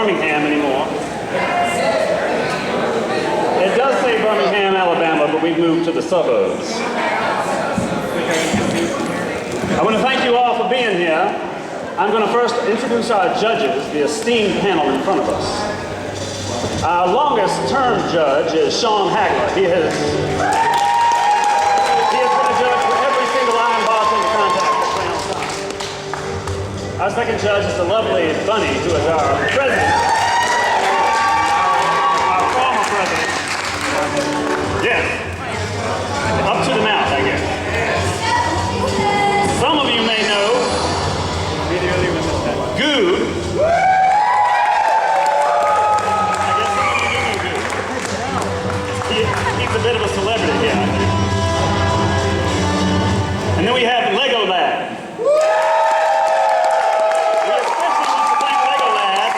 Birmingham anymore. It does say Birmingham, Alabama, but we've moved to the suburbs. I want to thank you all for being here. I'm going to first introduce our judges, the esteemed panel in front of us. Our longest term judge is Sean Hagler. He has been a judge for every single Iron Bartender contest at PlayOnCon I. Our second judge is the lovely Bunny, who is our president. Our former president. Yes. Up to the mouth, I guess. Some of you may know Guude. I guess some of you do know Guude. He's a bit of a celebrity here, I think. And then we have Lego Lad. We especially want to thank Lego Lad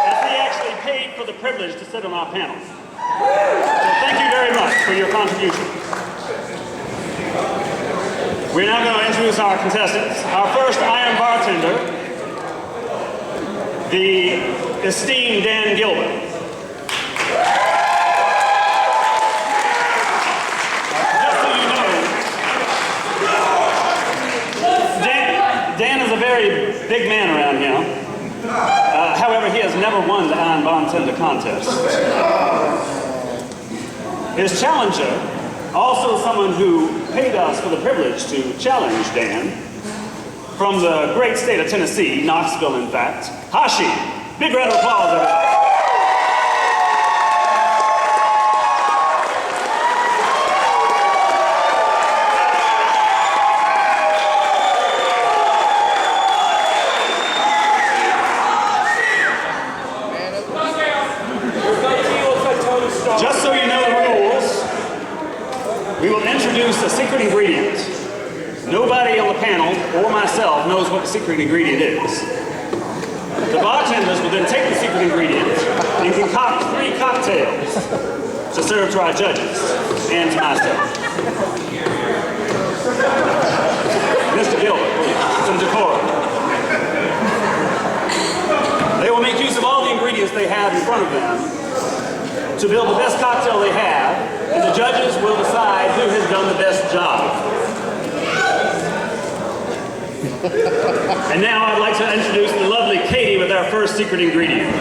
as he actually paid for the privilege to sit on our panel. So thank you very much for your contribution. We're now going to introduce our contestants. Our first Iron Bartender, the esteemed Dan Gilbert. Just so you know, Dan is a very big man around here. However, he has never won the Iron Bartender contest. His challenger, also someone who paid us for the privilege to challenge Dan, from the great state of Tennessee, Knoxville in fact, Hashi. Big round of applause, everybody. Just so you know the rules, we will introduce a secret ingredient. Nobody on the panel or myself knows what the secret ingredient is. The bartenders will then take the secret ingredient and concoct 3 cocktails to serve to our judges and to myself. Mr. Gilbert, please, some decorum. They will make use of all the ingredients they have in front of them to build the best cocktail they have, and the judges will decide who has done the best job. And now I'd like to introduce the lovely Katie with our first secret ingredient.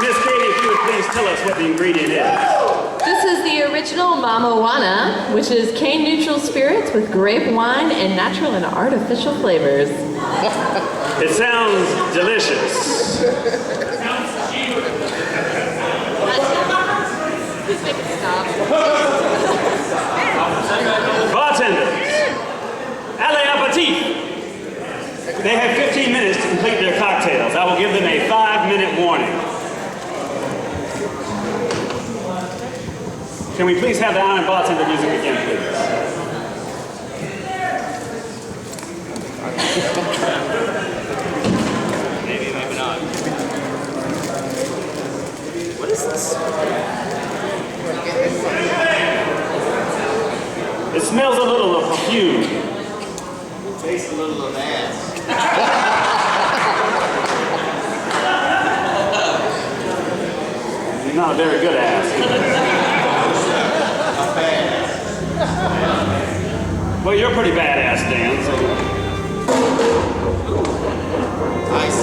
Miss Katie, if you would please tell us what the ingredient is. This is the original Mamawana, which is cane-neutral spirits with grape wine and natural and artificial flavors. It sounds delicious. Please make it stop. Bartenders, allez aperitif. They have 15 minutes to complete their cocktails. I will give them a 5-minute warning. Can we please have the Iron Bartender music again, please? Maybe not. What is this? It smells a little of perfume. Tastes a little of ass. You're not a very good ass. Not bad. Well, you're pretty badass, Dan, so... Ice.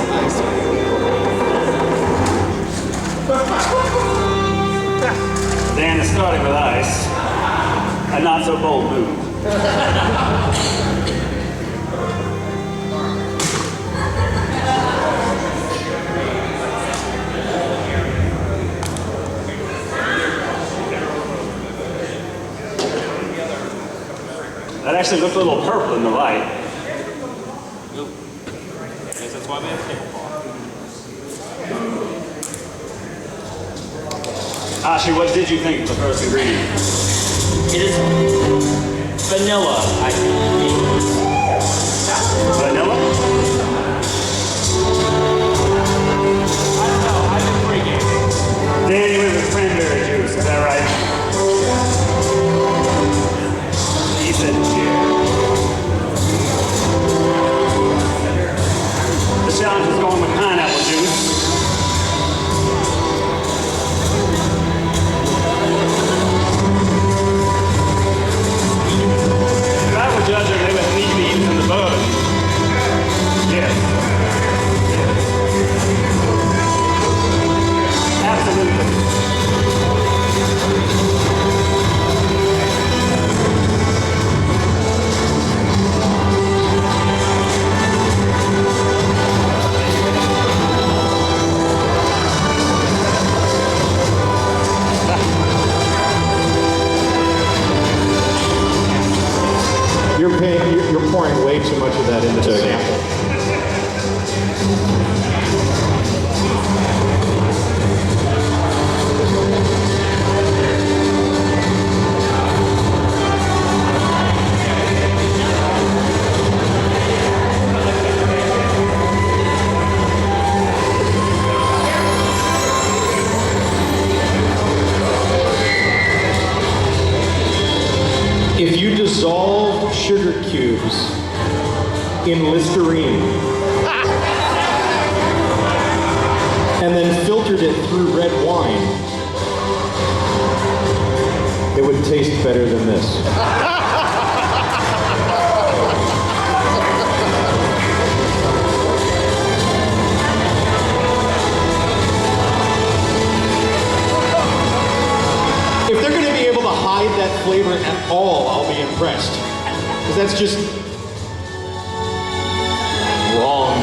Dan is starting with ice. A not so bold move. That actually looked a little purple in the light. Nope. I guess that's why we have tablecloth. Ashi, what did you think of the first ingredient? It is vanilla, I think. Vanilla? I don't know, I've been pretty good. Dan, you went with cranberry juice, is that right? He said, yeah. pouring way too much of that into the sample. If you dissolved sugar cubes in Listerine and then filtered it through red wine, it would taste better than this. If they're going to be able to hide that flavor at all, I'll be impressed. Because that's just wrong.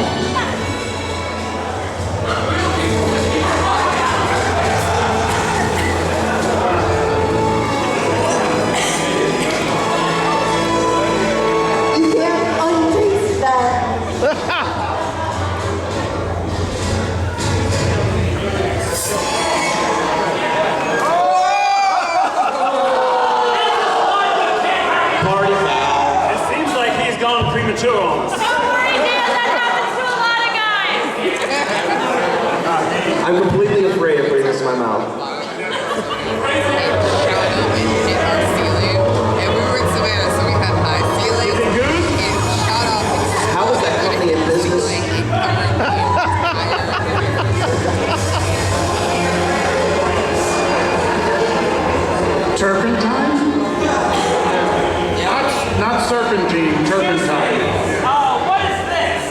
You can't untaste that. Premature on us. Don't worry, Dan, that happens to a lot of guys. I'm completely afraid of putting this in my mouth. How is that company in business? Turpentine? Not serpentine, turpentine. Oh, what is this?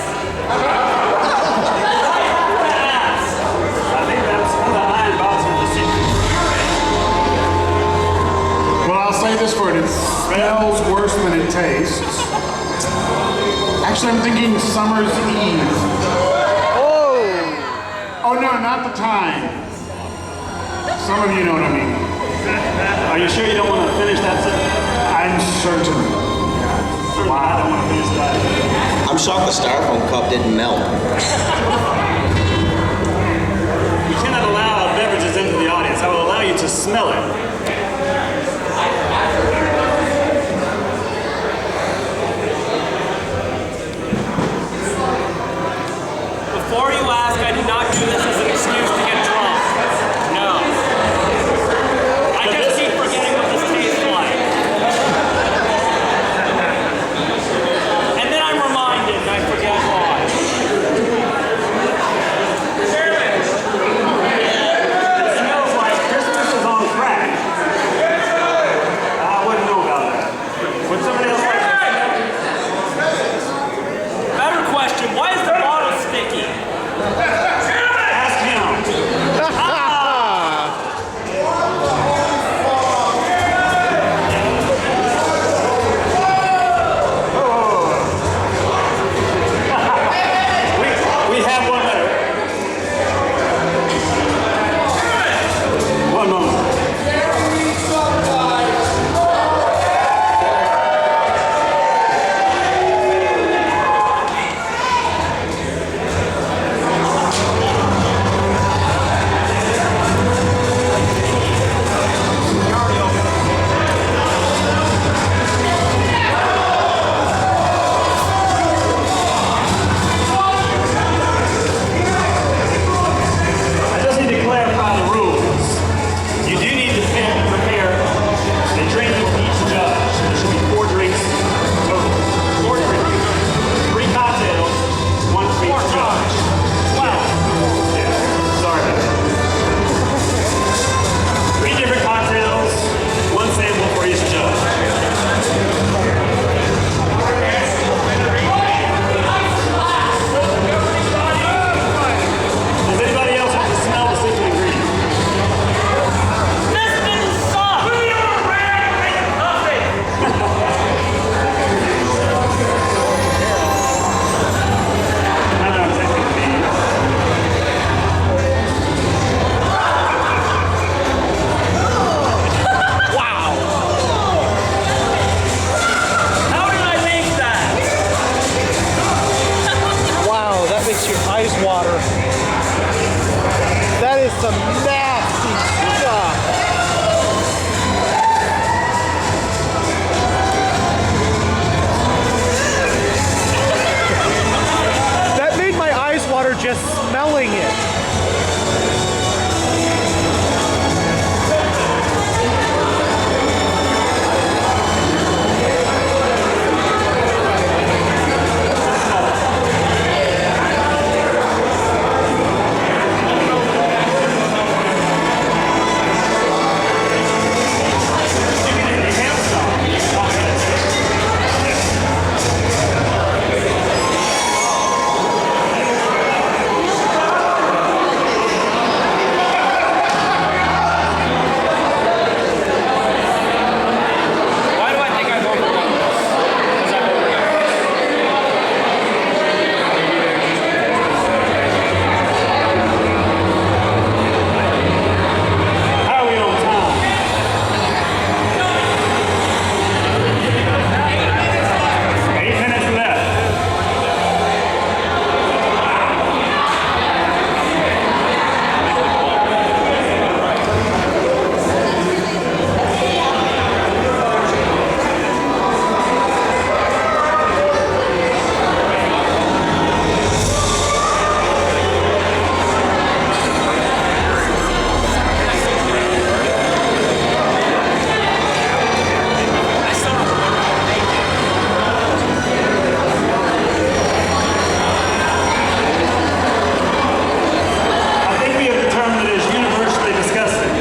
I think that's one of the Iron Bartender secrets. Well, I'll say this for it. It smells worse than it tastes. Actually, I'm thinking Summer's Eve. Oh no, not the time. Some of you know what I mean. Are you sure you don't want to finish that sentence? I'm certain. Wow. I don't want to finish that. I'm shocked the styrofoam cup didn't melt. We cannot allow beverages into the audience. I will allow you to smell it. Before you ask, I did not do this as an excuse to get drunk. No. I just keep forgetting what this tastes like. And then I'm reminded and I forget why. It smells like Christmas is on crack. smelling it. Why do I think I've overdone this? Because I've overdone it. How are we on time? 8 minutes left. I think we have determined it is universally disgusting.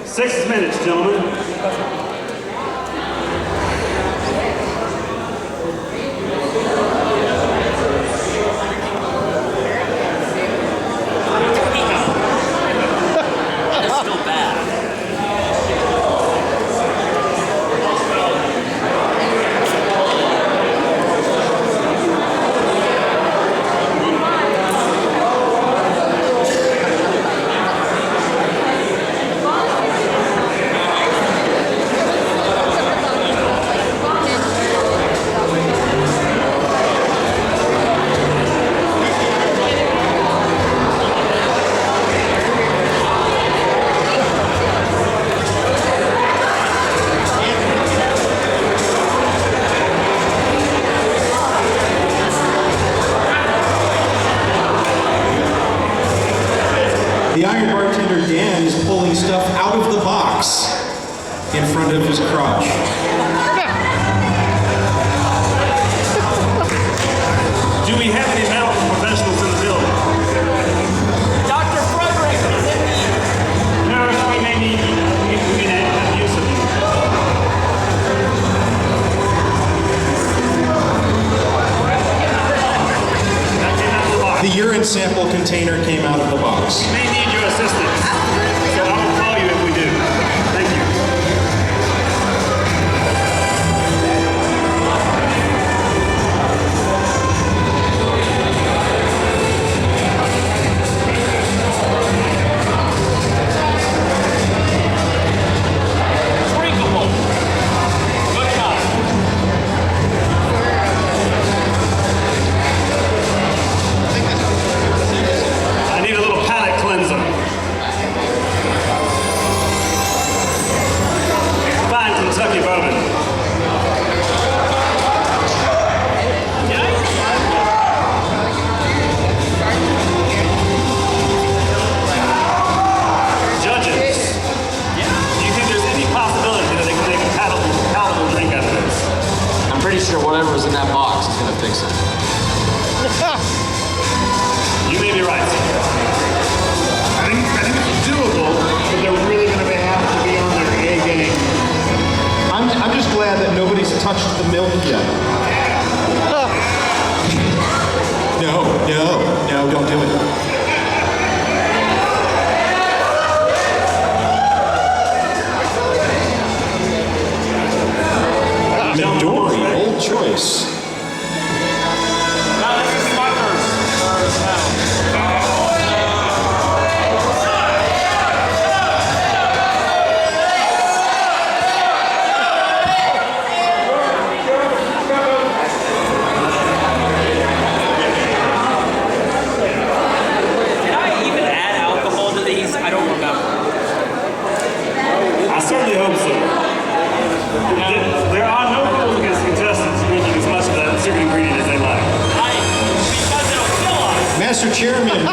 Six minutes, gentlemen. It's still bad. The Iron Bartender Dan is pulling stuff out of the box in front of his crotch. Do we have any medical professionals in the building? Dr. Frederick is in the... Nurse, we may need use of you. That came out of the box. The urine sample container came out of the box. We may need your assistance, so I will call you if we do. Thank you. Drinkable. Good enough. I need a little palate cleanser. Fine Kentucky bourbon. Judges, do you think there's any possibility that they can make a palatable drink out of this? I'm pretty sure whatever's in that box is gonna fix it. You may be right. I think it's doable, but they're really going to have to be on their A game. I'm just glad that nobody's touched the milk yet. No, don't do it. Midori, old choice. Now this is Smuckers.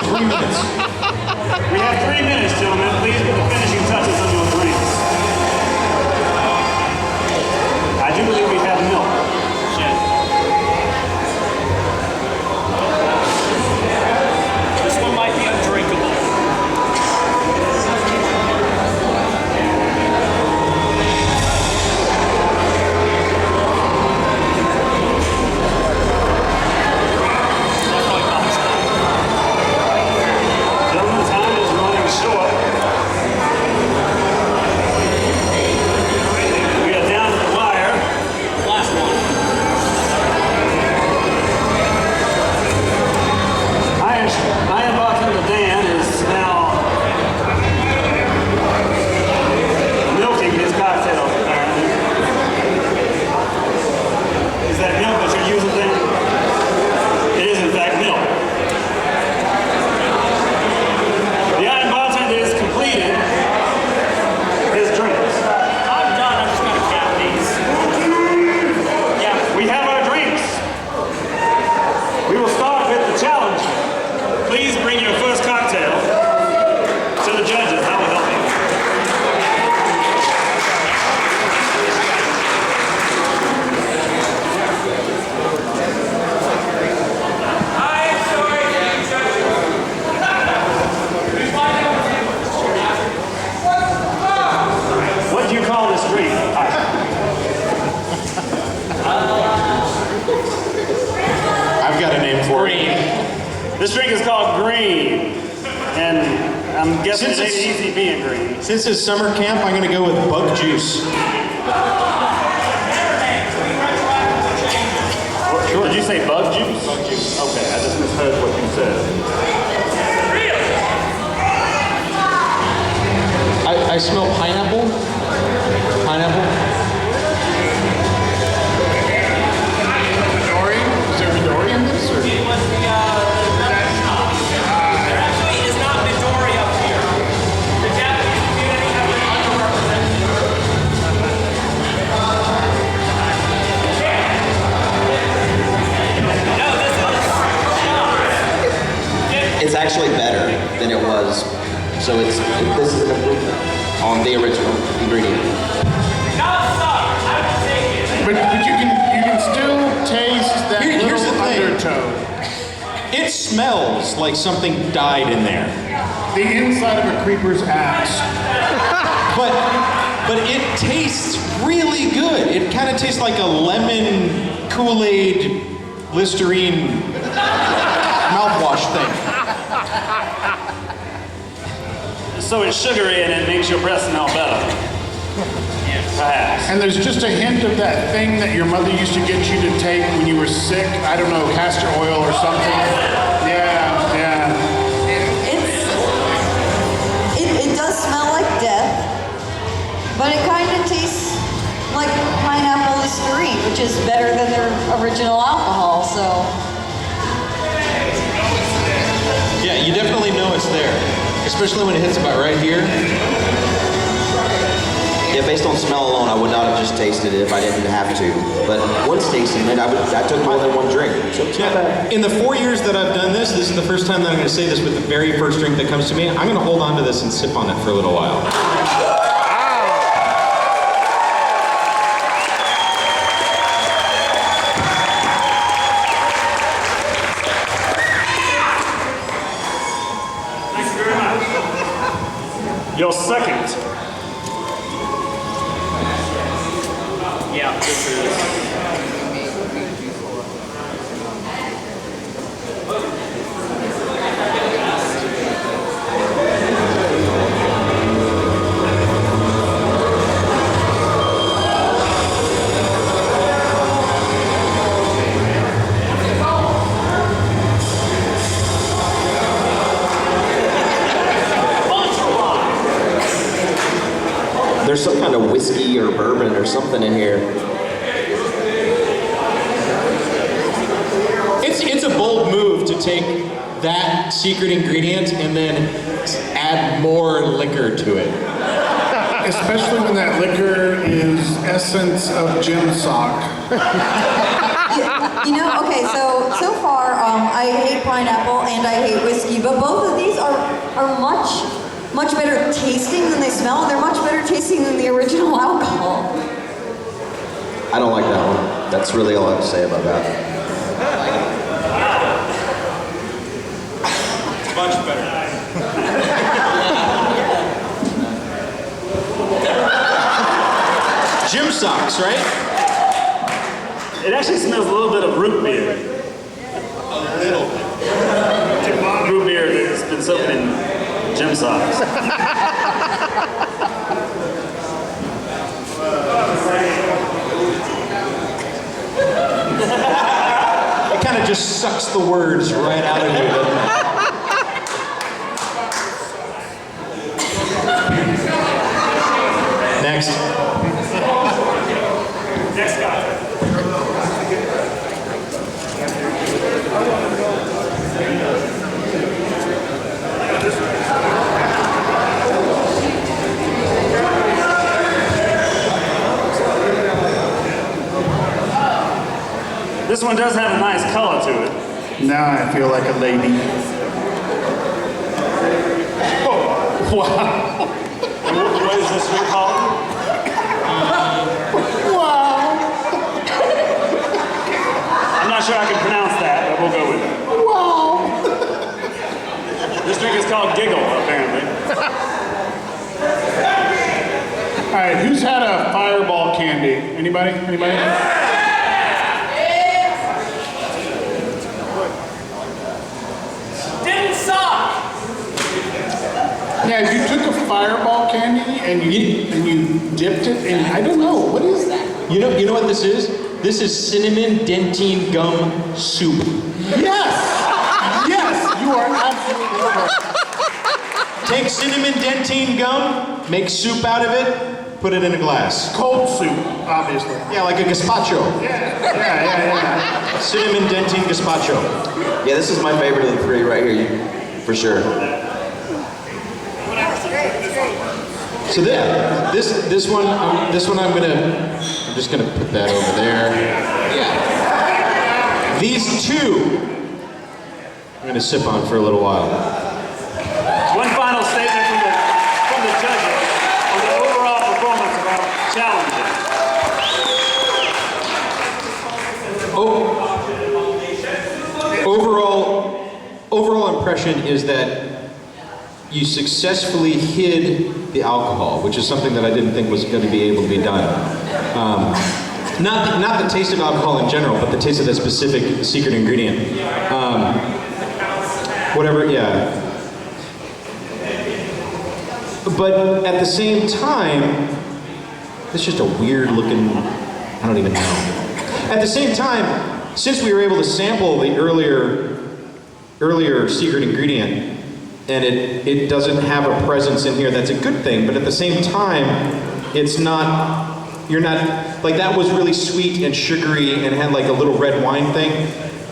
3 minutes. We have 3 minutes, gentlemen. Please put the finishing touches on your drinks. I do believe we have milk. This one might be undrinkable. Gentlemen, time is running short. We are down to the wire. Last one. Iron Bartender Dan is now milking his cocktail, apparently. Is that milk that you're using then? It is, in fact, milk. The Iron Bartender is completed his drinks. I'm done. I'm just gonna cap these. Yeah. We have our drinks. We will start with the challenge. Please bring your first cocktail to the judges. That will help you. What do you call this drink? I've got a name for it. This drink is called Green, and I'm guessing Since it ain't it's- easy being green. Since it's summer camp, I'm gonna go with bug juice. Did you say bug juice? Bug juice. Okay, I just misheard what you said. I smell pineapple. Pineapple. Midori? Is there Midori in this? Or? It was the, there actually is not Midori up here. The Japanese community has been underrepresented. No, this is It's actually better than it was. So this is an improvement on the original ingredient. But you can still taste that Here's little the thing. undertone. It smells like something died in there. The inside of a creeper's ass. But it tastes really good. It kind of tastes like a lemon Kool-Aid Listerine mouthwash thing. So it's sugary and it makes your breath smell better. Perhaps. And there's just a hint of that thing that your mother used to get you to take when you were sick. I don't know, castor oil or something. Yeah. It does smell like death, but it kind of tastes like pineapple Listerine, which is better than their original alcohol, so. Yeah, you definitely know it's there, especially when it hits about right here. Yeah, based on smell alone, I would not have just tasted it if I didn't have to. But once tasting it, I took more than one drink. So it's not bad. In the 4 years that I've done this is the first time that I'm going to say this with the very first drink that comes to me. I'm going to hold on to this and sip on it for a little while. Thank you very much. Your second. Yeah, this is. There's some kind of whiskey or bourbon or something in here. It's a bold move to take that secret ingredient and then add more liquor to it. Especially when that liquor is essence of gym sock. You know, okay, so far, I hate pineapple and I hate whiskey, but both of these are much better tasting than they smell, and they're much better tasting than the original alcohol. I don't like that one. That's really all I have to say about that. Much better. Gym socks, right? It actually smells a little bit of root beer. A little bit. Root beer that's been soaked in gym socks. It kind of just sucks the words right out of you, doesn't it? Next. Next guy. This one does have a nice color to it. Now I feel like a lady. Oh, wow. What is this drink called? Wow. I'm not sure I can pronounce that, but we'll go with it. Wow. This drink is called Giggle, apparently. All right, who's had a Fireball candy? Anybody? Anybody? Didn't suck! Yeah, you took a Fireball candy and you dipped it in, I don't know, what is that? You know what this is? This is cinnamon dentine gum soup. Yes! Yes, you are absolutely correct. Take cinnamon dentine gum, make soup out of it, put it in a glass. Cold soup, obviously. Yeah, like a gazpacho. Yeah. Cinnamon dentine gazpacho. Yeah, this is my favorite of the three right here, for sure. So this one I'm just gonna put that over there. Yeah. These two I'm gonna sip on for a little while. One final statement from the judges on the overall performance of our challenges. Overall impression is that you successfully hid the alcohol, which is something that I didn't think was going to be able to be done. Not the taste of alcohol in general, but the taste of that specific secret ingredient. Yeah. But at the same time, it's just a weird looking, I don't even know. At the same time, since we were able to sample the earlier secret ingredient, and it doesn't have a presence in here, that's a good thing, but at the same time, you're not, like that was really sweet and sugary and had like a little red wine thing.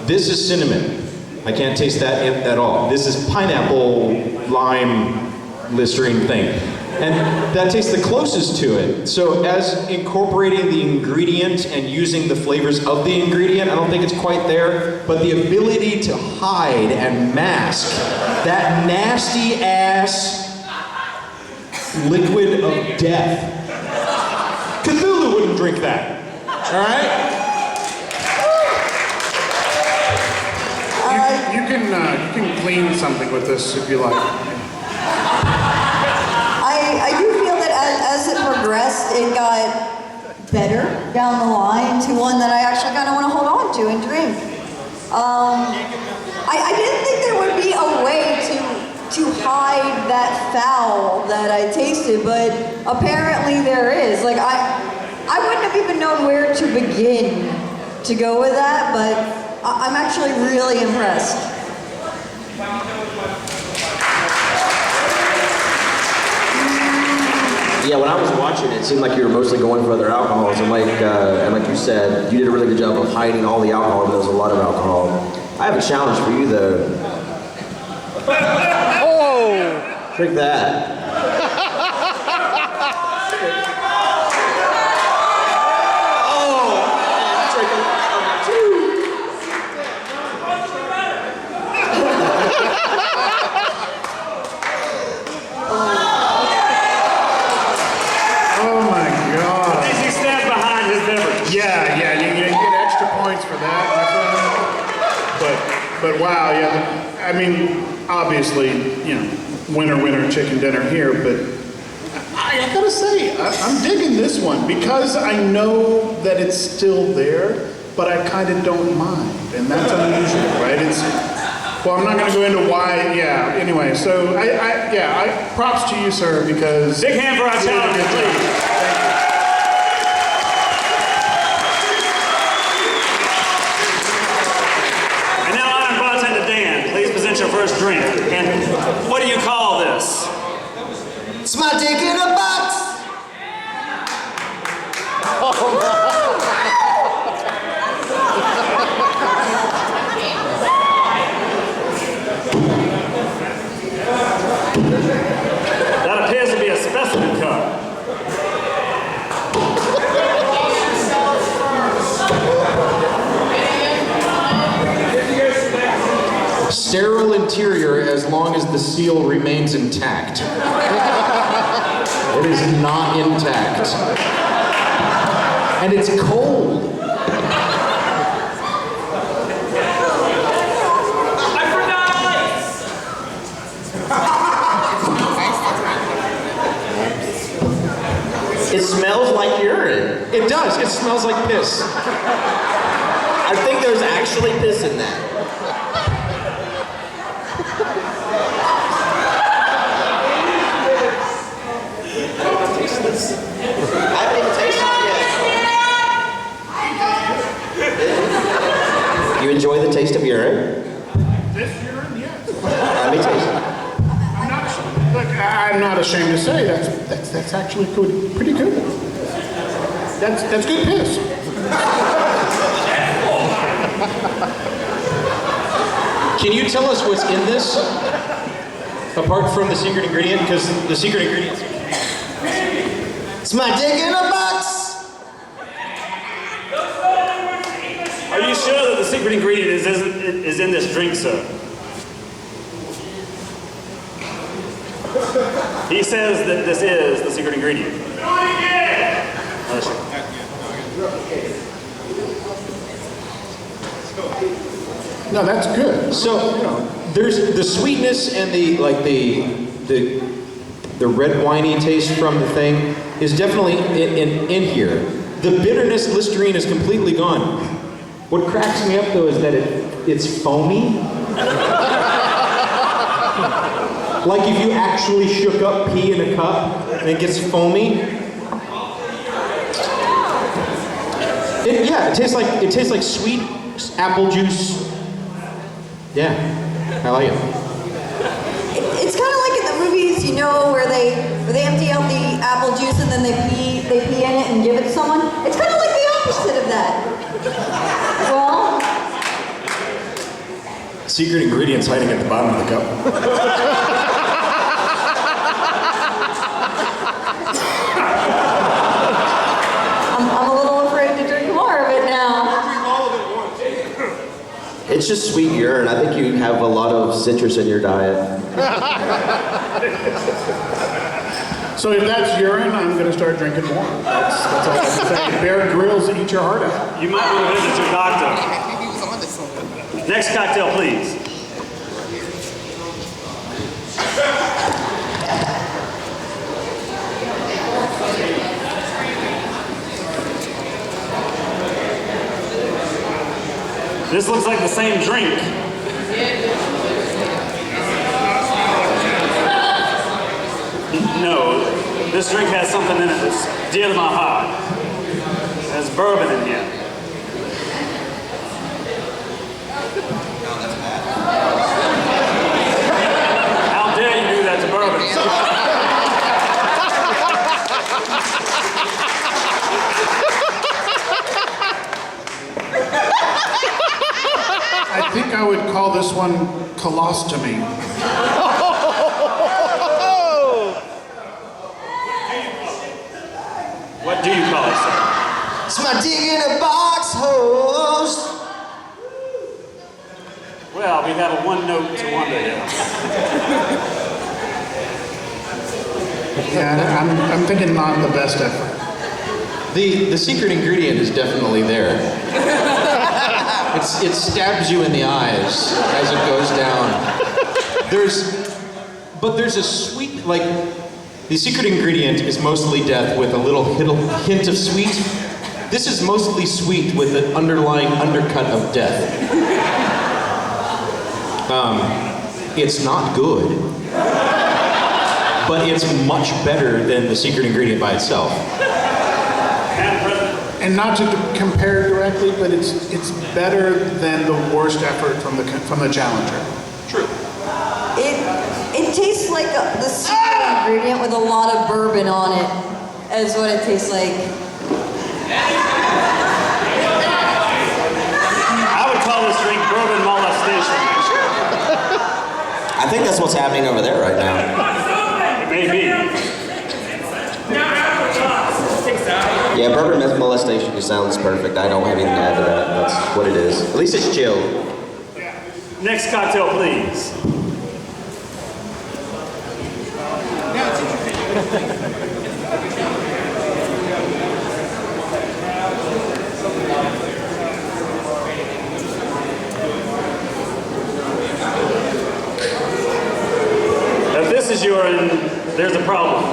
This is cinnamon. I can't taste that at all. This is pineapple, lime, Listerine thing. And that tastes the closest to it. So as incorporating the ingredient and using the flavors of the ingredient, I don't think it's quite there, but the ability to hide and mask that nasty ass liquid of death. Cthulhu wouldn't drink that, all right? You can clean something with this if you like. I do feel that as it progressed, it got better down the line to one that I actually kind of want to hold on to and drink. I didn't think there would be a way to hide that foul that I tasted, but apparently there is. Like I wouldn't have even known where to begin to go with that, but I'm actually really impressed. Yeah, when I was watching it seemed like you were mostly going for other alcohols, and like you said, you did a really good job of hiding all the alcohol, but there was a lot of alcohol. I have a challenge for you, though. Oh! Drink that. Oh! Drink a two. But wow, yeah. I mean, obviously, winner, chicken dinner here. But I gotta say, I'm digging this one because I know that it's still there, but I kind of don't mind, and that's unusual, right? Well, I'm not going to go into why. Yeah. Anyway, so I props to you, sir, because big hand for our challenger, please. And now, Iron Bartender Dan, please present your first drink. And what do you call this? It's my dick in a box. That appears to be a specimen cup. Sterile interior as long as the seal remains intact. It is not intact. And it's cold. I forgot ice! It smells like urine. It does. It smells like piss. I think there's actually piss in that. I haven't even tasted it yet. You enjoy the taste of urine? this urine, yes. Let me taste it. I'm not ashamed to say that's actually pretty good. That's good piss. Can you tell us what's in this? Apart from the secret ingredient? Because the secret ingredient... It's my dick in a box. Are you sure that the secret ingredient is in this drink, sir? He says that this is the secret ingredient. No, that's good. So, there's the sweetness and the red winey taste from the thing is definitely in here. The bitterness, Listerine, is completely gone. What cracks me up though is that it's foamy. Like if you actually shook up pee in a cup and it gets foamy. It tastes like sweet apple juice. Yeah, I like it. It's kind of like in the movies, where they empty out the apple juice and then they pee in it and give it to someone. It's kind of like the opposite of that. Well, Secret ingredients hiding at the bottom of the cup. I'm a little afraid to drink more of it now. It's just sweet urine. I think you have a lot of citrus in your diet. So if that's urine, I'm going to start drinking more. That's all I can say. Bear Grylls, eat your heart out. You might want to visit your doctor. Next cocktail, please. This looks like the same drink. No, this drink has something in it that's dear to my heart. There's bourbon in here. How dare you do that to bourbon? I think I would call this one colostomy. What do you call it, sir? It's my dick in a box, host. Well, we have a one note to wonder here. Yeah, I'm thinking not the best effort. The secret ingredient is definitely there. It stabs you in the eyes as it goes down. There's a sweet, like, the secret ingredient is mostly death with a little hint of sweet. This is mostly sweet with an underlying undercut of death. It's not good, but it's much better than the secret ingredient by itself. And not to compare directly, but it's better than the worst effort from the challenger. True. It tastes like the secret ingredient with a lot of bourbon on it, is what it tastes like. I would call this drink bourbon molestation. I think that's what's happening over there right now. It may be. Yeah, bourbon molestation sounds perfect. I don't have anything to add to that. That's what it is. At least it's chill. Next cocktail, please. If this is urine, there's a problem.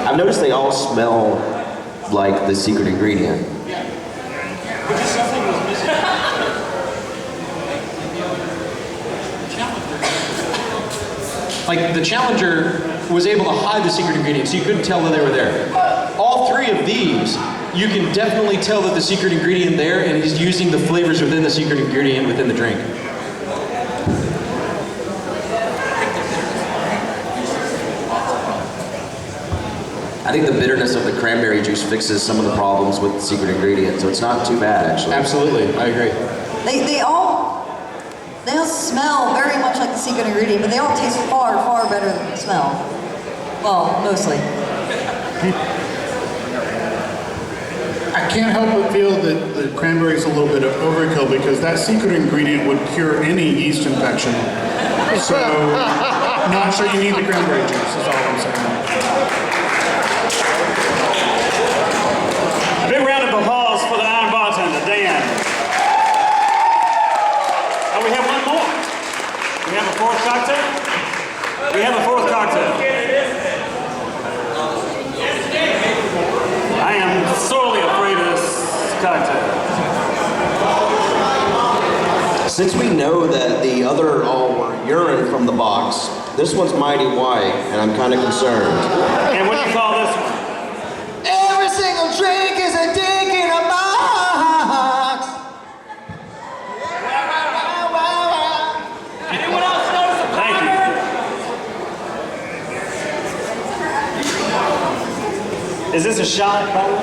I've noticed they all smell like the secret ingredient. Like, the challenger was able to hide the secret ingredient, so you couldn't tell that they were there. All three of these, you can definitely tell that the secret ingredient there, and he's using the flavors within the secret ingredient within the drink. I think the bitterness of the cranberry juice fixes some of the problems with the secret ingredient, so it's not too bad, actually. Absolutely, I agree. They all smell very much like the secret ingredient, but they all taste far, far better than the smell. Well, mostly. I can't help but feel that the cranberry is a little bit of overkill because that secret ingredient would cure any yeast infection. So, not sure you need the cranberry juice, is all I'm saying. A big round of applause for the Iron Bartender, Dan. Oh, we have one more. We have a fourth cocktail? We have a fourth cocktail. I am sorely afraid of this cocktail. Since we know that the other all were urine from the box, this one's mighty white, and I'm kind of concerned. And what do you call this one? Every single drink is a dick in a box. Anyone else notice a Thank you. Is this a shot, by the way?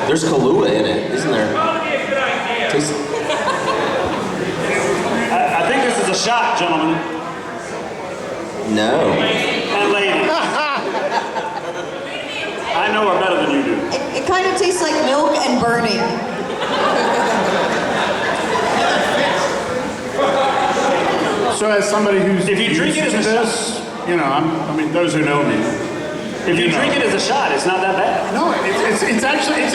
There's Kahlua in it, isn't there? Tastes- I think this is a shot, gentlemen No. and ladies. I know her better than you do. It kind of tastes like milk and burning. So as somebody who's If you drink it as a this, you know, I mean, those who know me. If you drink it as a shot, it's not that bad. No, it's actually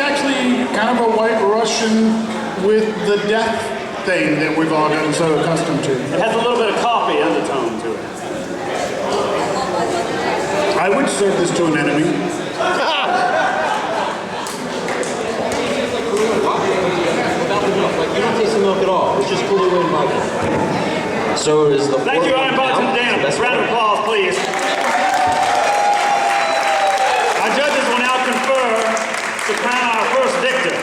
kind of a White Russian with the death thing that we've all gotten so accustomed to. It has a little bit of coffee undertone to it. I would serve this to an enemy. Like, you don't taste the milk at all. It's just Kahlua and vodka. So is the Thank you, Iron Bartender Dan. That's Round of applause, please. Our judges will now confer to crown our first victor.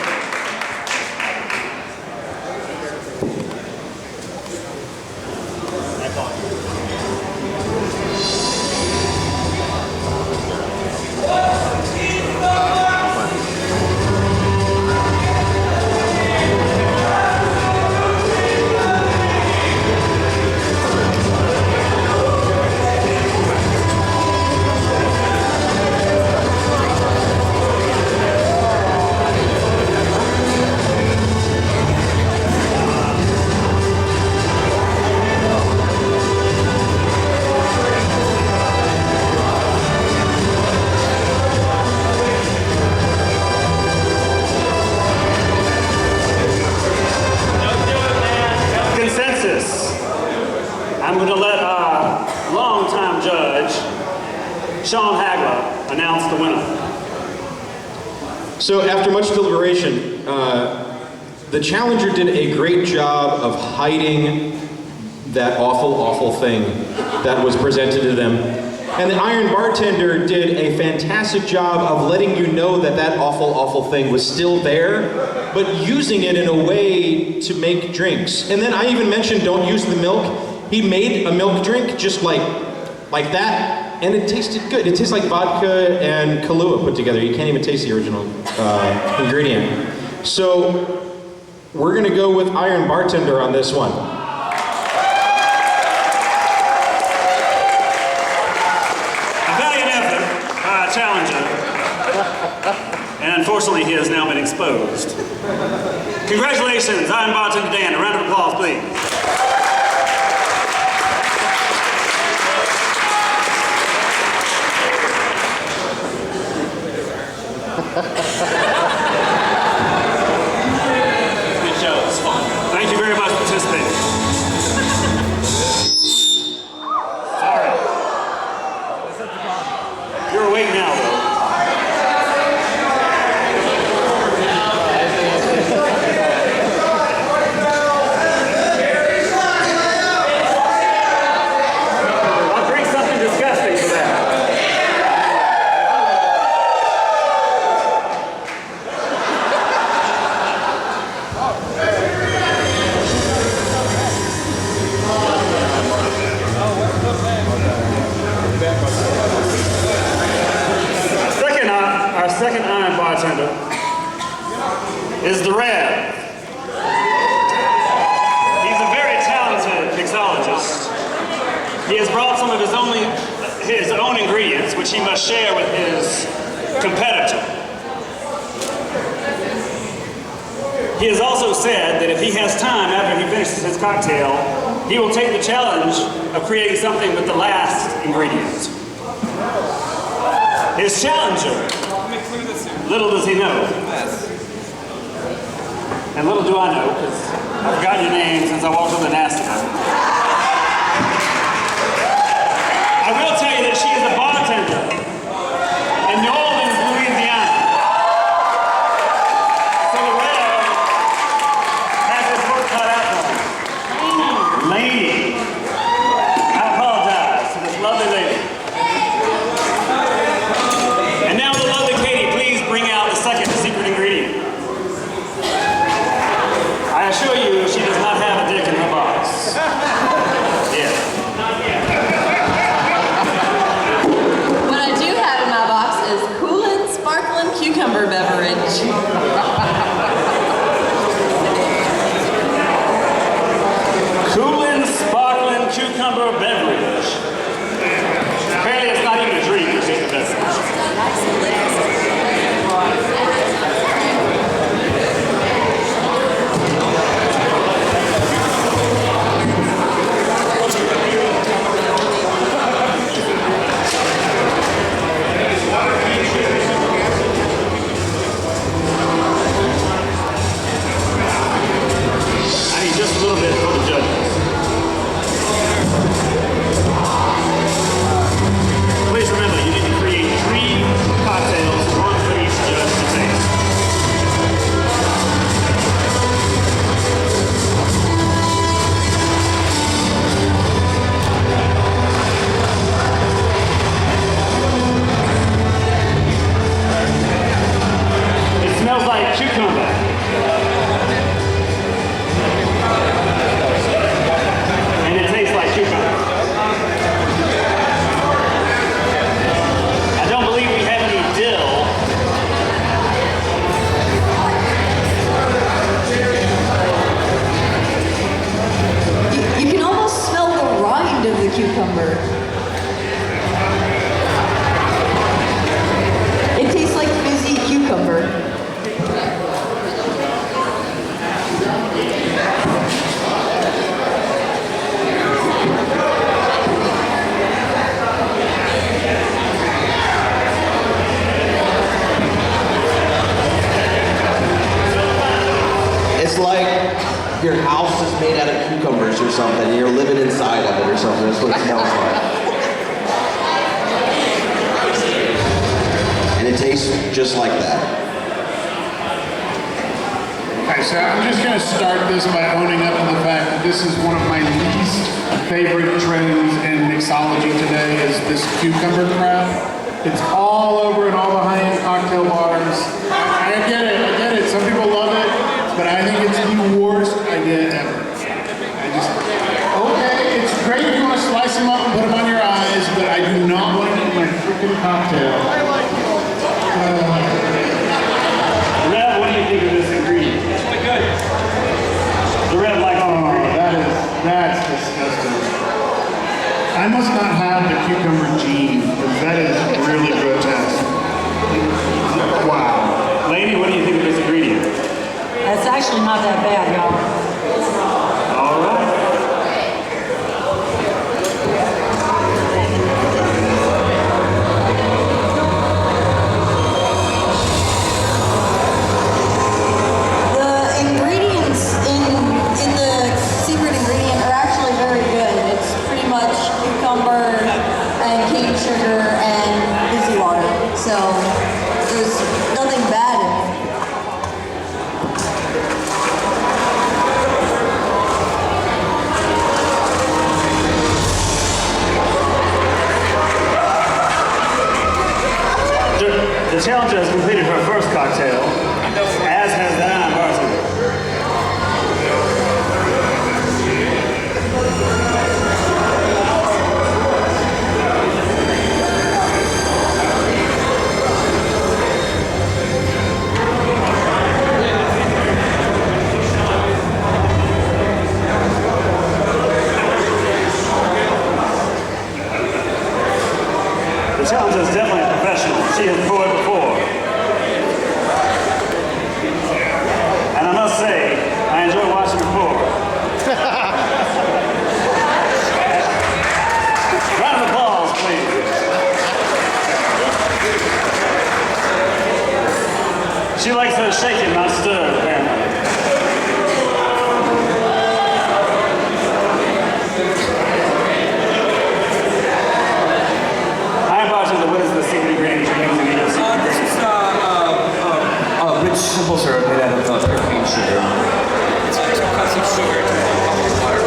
Sean Hagler announce the winner. So after much deliberation, the challenger did a great job of hiding that awful, awful thing that was presented to them. And the Iron Bartender did a fantastic job of letting you know that that awful, awful thing was still there, but using it in a way to make drinks. And then I even mentioned don't use the milk. He made a milk drink just like that, and it tasted good. It tastes like vodka and Kahlua put together. You can't even taste the original ingredient. So we're gonna go with Iron Bartender on this one. Challenger, and unfortunately he has now been exposed. Congratulations, Iron Bartender Dan. A round of applause, please. Good show, it was fun. Thank you very much for participating. You're awake now, though. I'll bring something disgusting for that. Our second Iron Bartender is the Red. He's a very talented mixologist. He has brought some of his own ingredients, which he must share with his competitor. He has also said that if he has time after he finishes his cocktail, he will take the challenge of creating something with the last ingredient. His challenger, little does he know, and little do I know, because I've forgotten your name since I walked on the nasty one. I will tell you that she is a bartender in New Orleans, Louisiana. So the Red has his work cut out for him. Lady. I apologize to this lovely lady. And now the lovely Katie, please bring out the second secret ingredient. I assure you, she does not have a dick in her box. Yeah. What I do have in my box is Coolin' Sparkling Cucumber Beverage. Coolin' Sparkling Cucumber Beverage. Apparently it's not even a drink, it's just a beverage. I need just a little bit for the judges. Please remember, you need to create 3 cocktails, 1 for each judge to taste. It smells like cucumber. And it tastes like cucumber. I don't believe we have any dill. You can almost smell the rind of the cucumber. It tastes like fizzy cucumber. It's like your house is made out of cucumbers or something, and you're living inside of it or something. That's what it smells like. taste just like that. Okay, so I'm just going to start this by owning up to the fact that this is one of my least favorite trends in mixology today is this cucumber crap. It's all over in all the high-end cocktail bars. I get it. Some people love it, but I think it's the worst idea ever. Okay, it's great if you want to slice them up and put them on your eyes, but I do not want to eat my freaking cocktail. Rev, what do you think of this ingredient? It's really good. The Rev likes the ingredient. That's disgusting. I must not have the cucumber gene, because that is really grotesque. Wow. Lady, what do you think of this ingredient? It's actually not that bad, y'all. All right. The ingredients in the secret ingredient are actually very good. It's pretty much cucumber and cane sugar and fizzy water. So there's nothing bad in it. The challenger has completed her first cocktail, as has the Iron Bartender. The challenger is definitely a professional. She has poured before. And I must say, I enjoy watching her pour. Round of applause, please. She likes her shaken, not stirred, apparently. Iron Bartender, what is the secret ingredient you're using in your secret This ingredient? is rich simple syrup made out of pure cane sugar. It's cut some sugar to the water.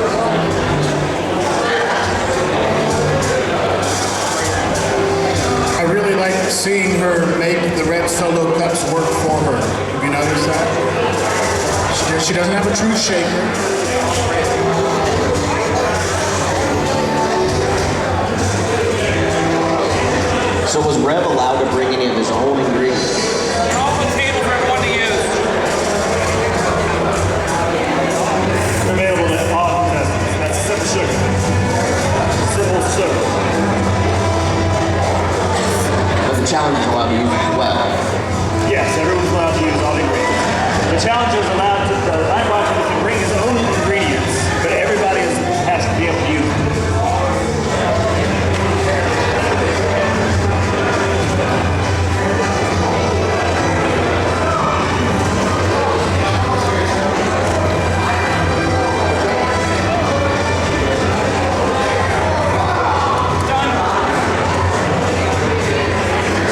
I really like seeing her make the red solo cups work for her. Have you noticed that? She doesn't have a true shaker. So was Rev allowed to bring any of his own ingredients? They're off the table for everyone to use. Available to all contestants. That's simple sugar. Simple sugar. But the challenger is allowed to use it as well. Yes, everyone's allowed to use all the ingredients. The challenger is allowed to, the Iron Bartender can bring his own ingredients, but everybody has to be able to use them.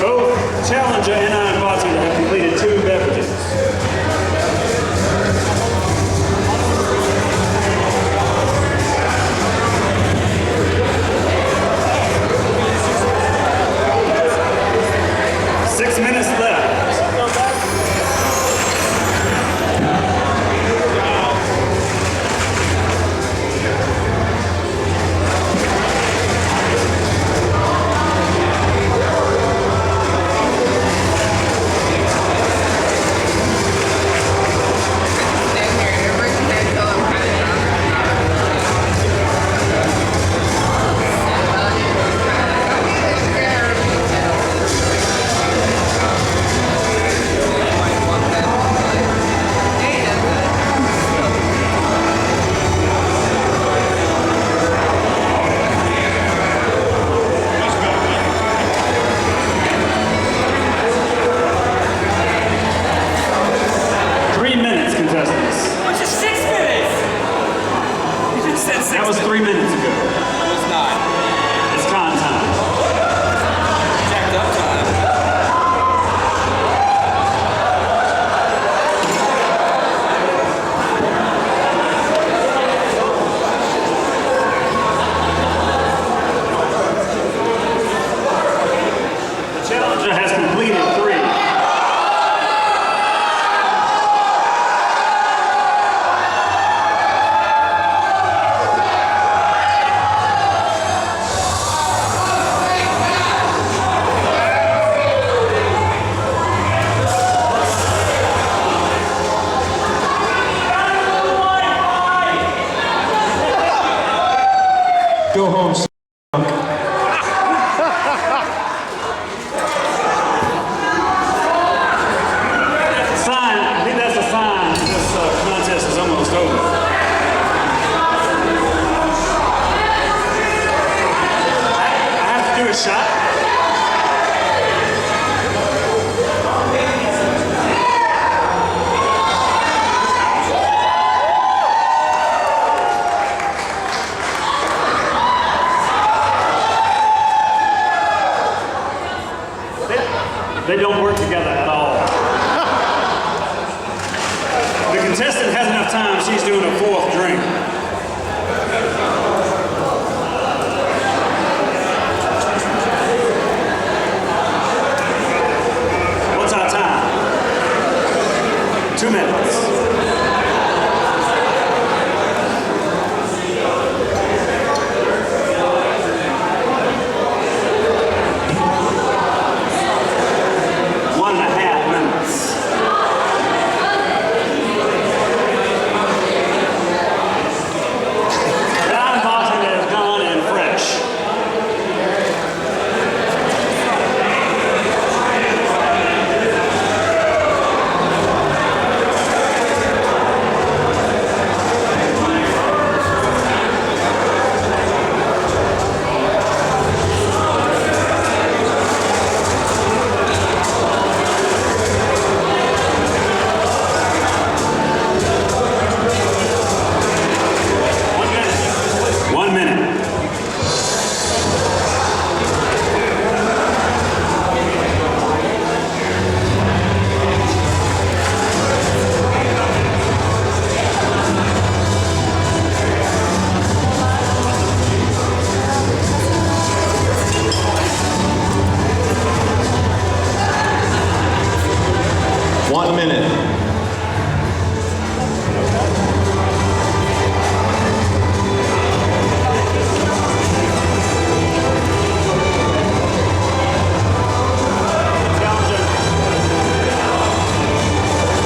Both challenger and Iron Bartender have completed 2 beverages. They don't work together at all. The contestant has enough time, she's doing a fourth drink. What's our time? 2 minutes.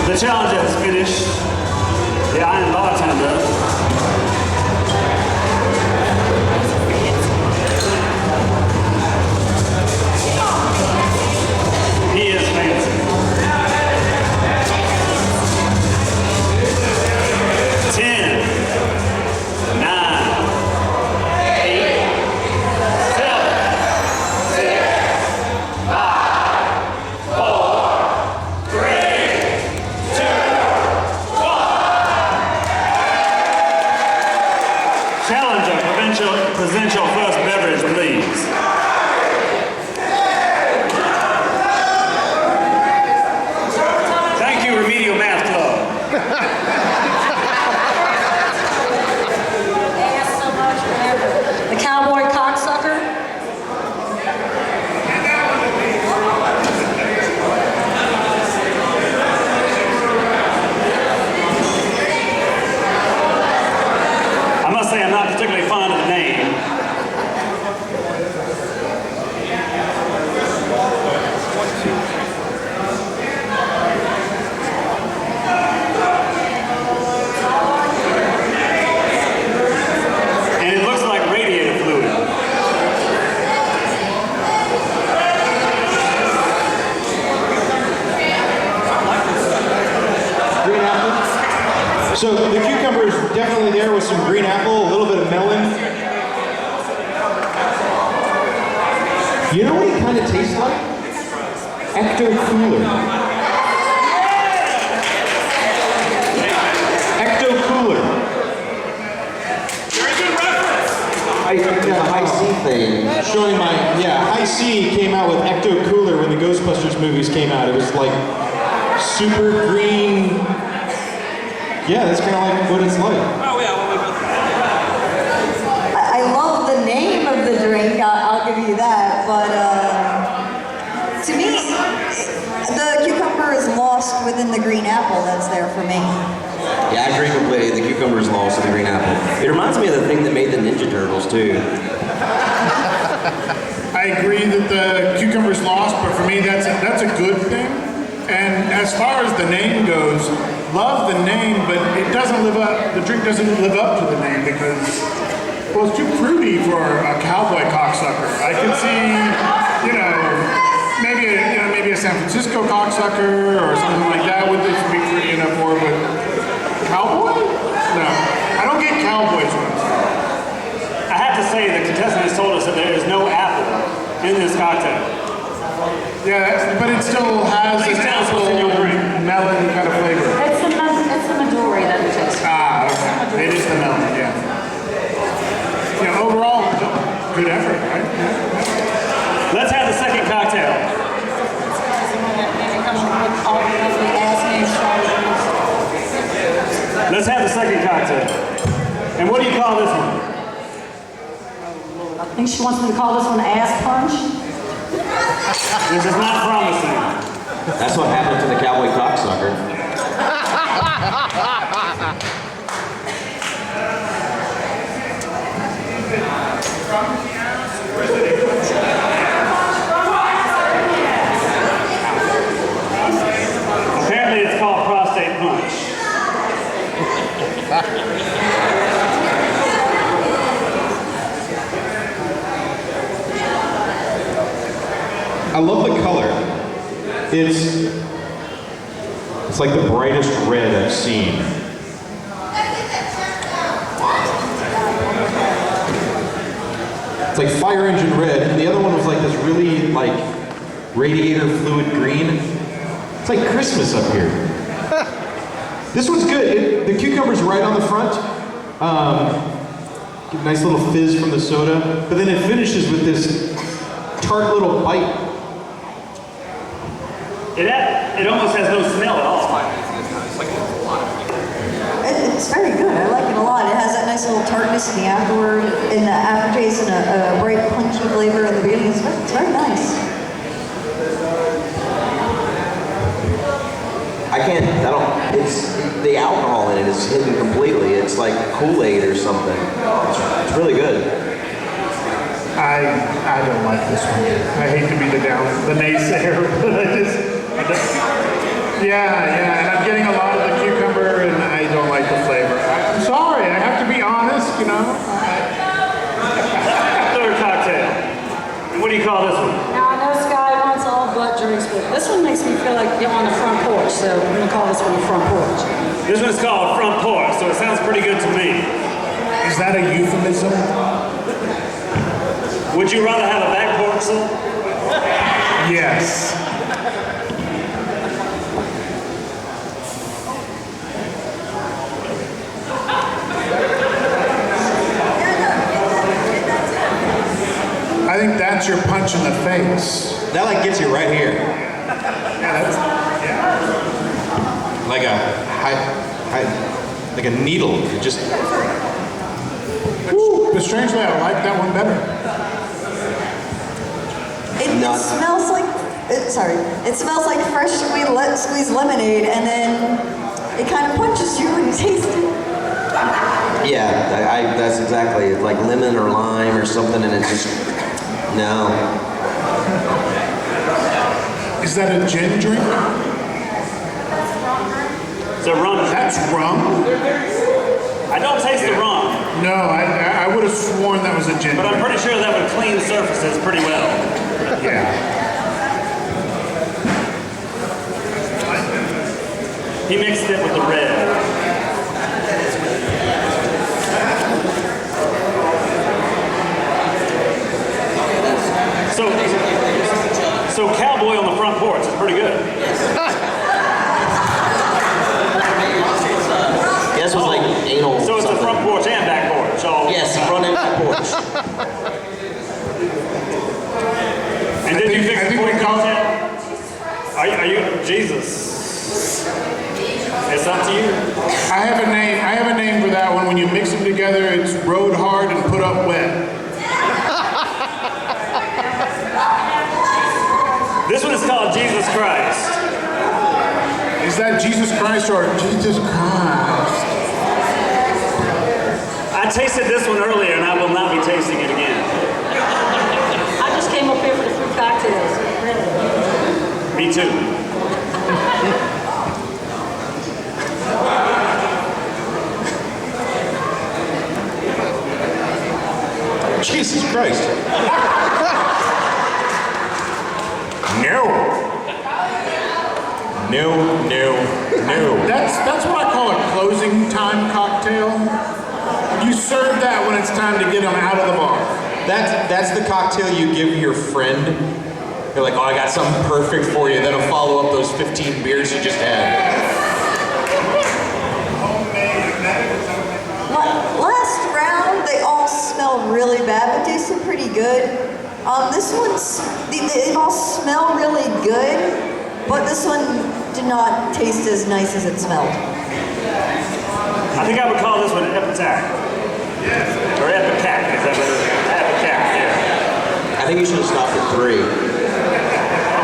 The challenger has finished. The Iron Bartender. He is fancy. 10, 9, 8, 7, 6, 5, 4, 3, 2, 1. Challenger, present your first beverage, please. Thank you, Remedial Math Club. Asked so much forever. The cowboy cocksucker. I must say I'm not particularly fond of the name. And it looks like radiator fluid. Green apple. So the cucumber is definitely there with some green apple, a little bit of melon. You know what it kind of tastes like? Ecto Cooler. Ecto Cooler. Very good reference. The high C thing. Showing my, High C came out with Ecto Cooler when the Ghostbusters movies came out. It was like super green. Yeah, that's kind of like what it's like. Oh yeah, well, we both. I love the name of the drink, I'll give you that, but to me, the cucumber is lost within the green apple that's there for me. Yeah, I agree completely. The cucumber is lost in the green apple. It reminds me of the thing that made the Ninja Turtles too. I agree that the cucumber's lost, but for me that's a good thing. And as far as the name goes, love the name, but it doesn't live up. The drink doesn't live up to the name because, well, it's too fruity for a cowboy cocksucker. I could see, maybe a San Francisco cocksucker or something like that would this be fruity enough for, but cowboy? No, I don't get cowboys when I'm saying. I have to say the contestant has told us that there is no apple in this cocktail. Yeah, but it still has an apple melon kind of flavor. It's the Midori that it tastes. Ah, okay. It is the melon, yeah. Yeah, overall, good effort, right? Let's have the second cocktail. she wants me to call this one ass punch. This is not promising. That's what happened to the cowboy cocksucker. Apparently it's called prostate punch. I love the color. It's like the brightest red I've seen. It's like fire engine red, and the other one was like this really like radiator fluid green. It's like Christmas up here. This one's good. The cucumber's right on the front. Get a nice little fizz from the soda, but then it finishes with this tart little bite. It almost has no smell at all. It's very good. I like it a lot. It has that nice little tartness in the aftertaste, and a bright punchy flavor in the beginning. It's very nice. It's the alcohol in it is hidden completely. It's like Kool-Aid or something. It's really good. I don't like this one. I hate to be the naysayer, but yeah, and I'm getting a lot of the cucumber, and I don't like the flavor. I'm sorry, I have to be honest, you know. Third cocktail. And what do you call this one? Now, I know Sky wants all butt drinks, but this one makes me feel like you're on the front porch, so I'm going to call this one the front porch. This one's called front porch, so it sounds pretty good to me. Is that a euphemism? Would you rather have a back porch, sir? Yes. I think that's your punch in the face. That like gets you right here. Like like a needle. It just. But strangely, I like that one better. It smells like. It smells like fresh squeezed lemonade, and then it kind of punches you when you taste it. Yeah, that's exactly it. Like lemon or lime or something, and it's just no. Is that a gin drink? It's a rum. That's rum? I don't taste the rum. No, I would have sworn that was a gin But I'm drink. pretty sure that would clean surfaces pretty well. Yeah. He mixed it with the red. So cowboy on the front porch is pretty good. This was like anal. So it's a something. front porch and back porch. All Yes, front and back porch. And did you fix I the think we porch call it. Are you Jesus? It's up to you. I have a name for that one. When you mix them together, it's rode hard and put up wet. This one is called Jesus Christ. Is that Jesus Christ or Jesus Christ? I tasted this one earlier and I will not be tasting it again. I just came up here for the fruit cocktails. Really. Me too. Jesus Christ. No. That's what I call a closing time cocktail. You serve that when it's time to get them out of the bar. That's the cocktail you give your friend. You're like, oh, I got something perfect for you. That'll follow up those 15 beers you just had. Last round, they all smell really bad, but tasted pretty good. This one's, they all smell really good, but this one did not taste as nice as it smelled. I think I would call this one Epitac. Or Epicac, is that what it is? Epicac, yeah. think you should have stopped at 3.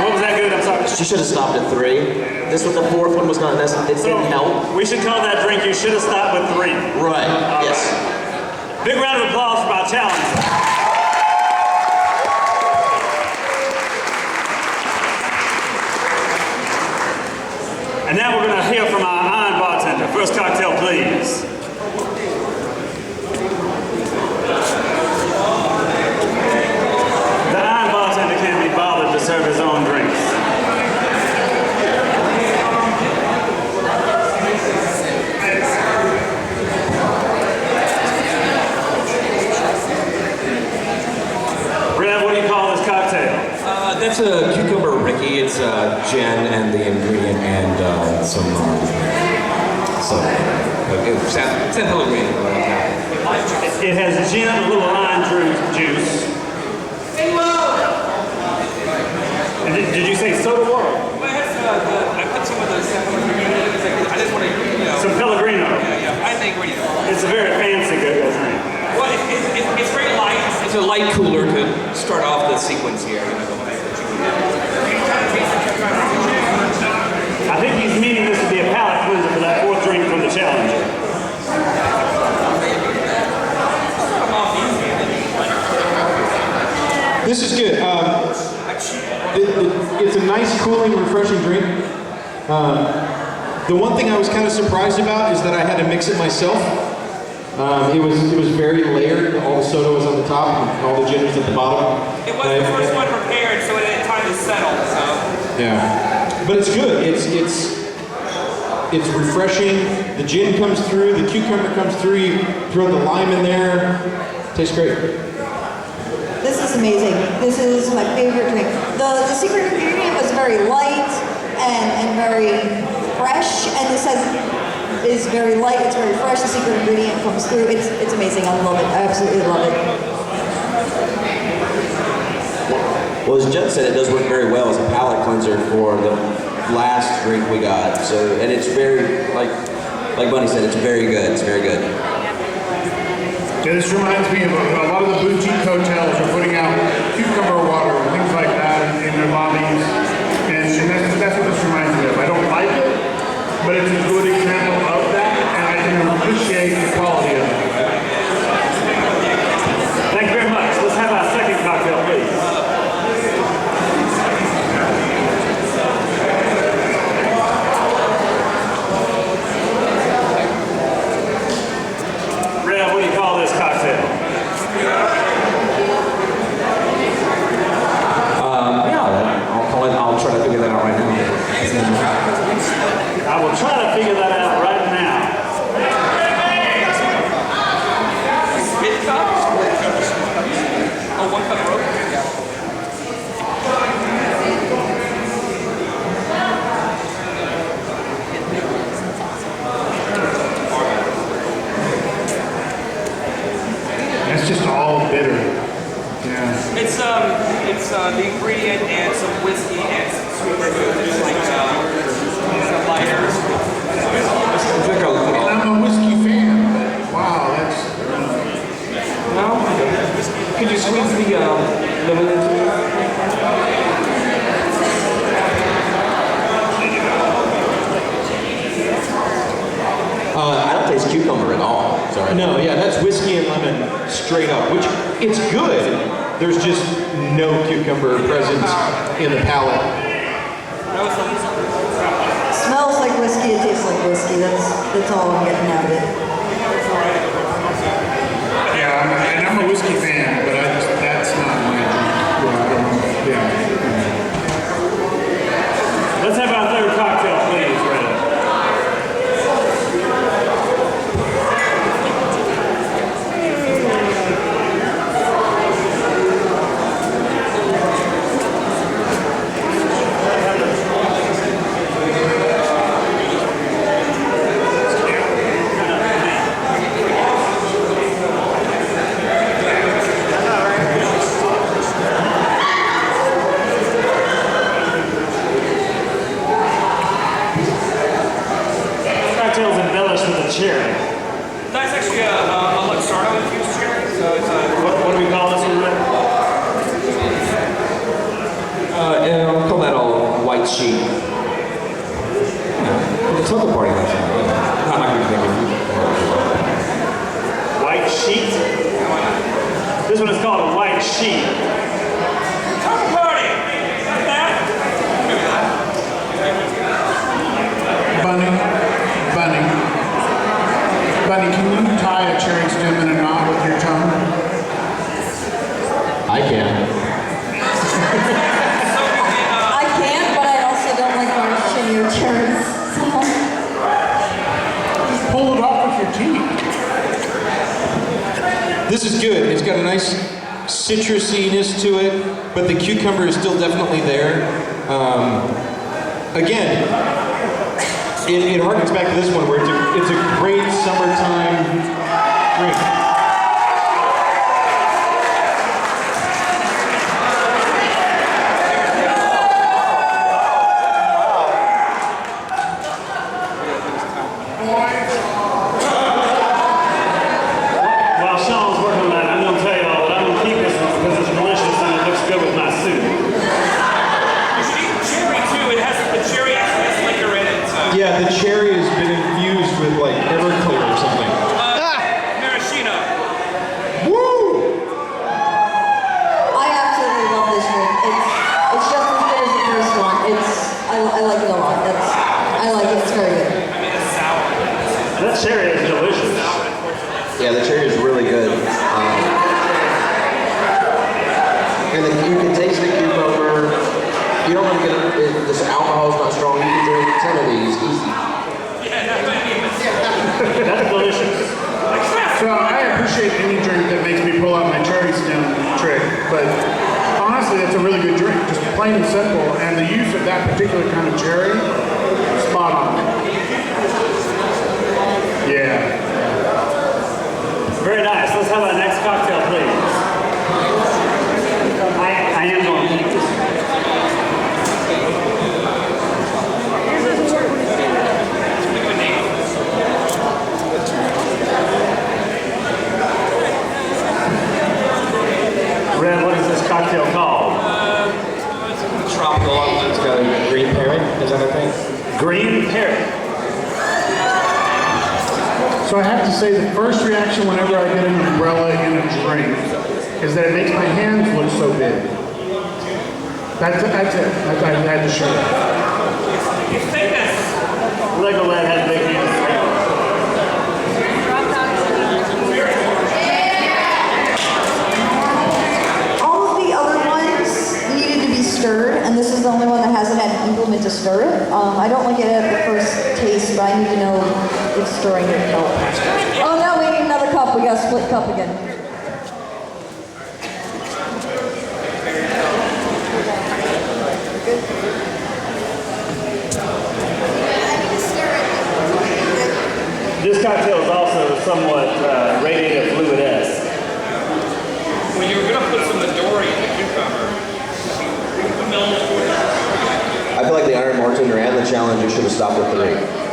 What was that good? I'm sorry. You should have stopped at 3. This was the 4th one was not necessary. It didn't help. We should call that drink, you should have stopped with 3. Right. Yes. Big round of applause for our challenger. And now we're going to hear from our Iron Bartender. First cocktail, please. The Iron Bartender can't be bothered to serve his own drinks. Rev, what do you call this cocktail? That's a cucumber Ricky. It's gin and the ingredient and some San Pellegrino. It has gin, a little lime juice. And did you say soda water? Well, it has, I put some of those San Pellegrino. I just want to, Some Pellegrino. Yeah. I think we. It's a very fancy drink. Well, it's very light. It's a light cooler to start off the sequence here. I think he's meaning this to be a palate cleanser for that 4th drink from the challenger. This is good. It's a nice, cooling, refreshing drink. The one thing I was kind of surprised about is that I had to mix it myself. It was very layered. All the soda was on the top, and all the gin was at the bottom. It was the first one prepared, so it had time to settle. So. Yeah, but it's good. It's refreshing. The gin comes through. The cucumber comes through. You throw the lime in there. Tastes great. This is amazing. This is my favorite drink. The secret ingredient was very light and very fresh, and this is very light, it's very fresh, the secret ingredient comes through. It's amazing. I love it. I absolutely love it. Well, as Jen said, it does work very well as a palate cleanser for the last drink we got. So, and it's very, like Bunny said, it's very good. It's very good. Yeah, this reminds me of a lot of the boutique hotels are putting out cucumber water and things like that in their lobbies. And that's what this reminds me of. I don't like it, but it's a good example of that, and I can appreciate the quality of it. Thank you very much. Let's have our second cocktail, please. Rev, what do you call this cocktail? I'll try to figure that out right now. I will try to figure that out right now. Oh, 1 cup rope? That's just all bitter. Yeah. It's the ingredient and some whiskey and some sweet vermouth, like some lighters. I'm a whiskey fan, but wow, that's... No? Could you squeeze the lemon into it? I don't taste cucumber at all. Sorry. No, yeah, that's whiskey and lemon straight up, which it's good. There's just no cucumber present in the palate. Smells like whiskey, it tastes like whiskey. That's all I'm getting out of it. Yeah, I'm a whiskey fan, but that's not my drink. Yeah. Let's have our third cocktail, please, Rev. Cherry. That's actually a Luxardo infused cherry, so it's a... What do we call this one? white sheet. It's not the party last night. Not like we think White sheet? This one is called a white sheet. Come party! Not that. Bunny, can you tie a cherry stem in a knot with your tongue? I can. I can, but I also don't like garnishing your cherries. Pull it off with your teeth. This is good. It's got a nice citrusiness to it, but the cucumber is still definitely there. Again, it harkens back to this one where it's a great summertime drink. While Sean's working on that, I'm going to tell you all that I'm going to keep this one because it's delicious and it looks good with my suit. You should eat cherry too. It has the cherry actually has liquor in it. So. Yeah, the cherry has been infused with like Everclear or something. Maraschino. Woo! I absolutely love this drink. It's just as good as the first one. I like it a lot. I like it. It's very good. I mean, it's sour. That cherry is delicious. Yeah, the cherry is really good. And you can taste the cucumber. You don't want to get this alcohol is not strong. You can drink 10 of these easy. That's delicious. So I appreciate any drink that makes me pull out my cherry stem trick, but honestly, it's a really good drink. Just plain and simple, and the use of that particular kind of cherry, spot on. Yeah. Very nice. Let's have our next cocktail, please. I am going to keep this. Red, what is this cocktail called? tropical. It's got a green parrot. Is that a thing? Green parrot. So I have to say the first reaction whenever I get an umbrella in a drink is that it makes my hands look so big. That's it. I had to show that. You think that's Legoland has big hands. All of the other ones needed to be stirred, and this is the only one that hasn't had an implement to stir it. I don't like it at the first taste, but I need to know if stirring it helps. Oh no, we need another cup. We got a split cup again. This cocktail is also somewhat radiative fluid-esque. when you were gonna put some Midori in the cucumber. I feel like the Iron Bartender and the Challenger should have stopped at 3.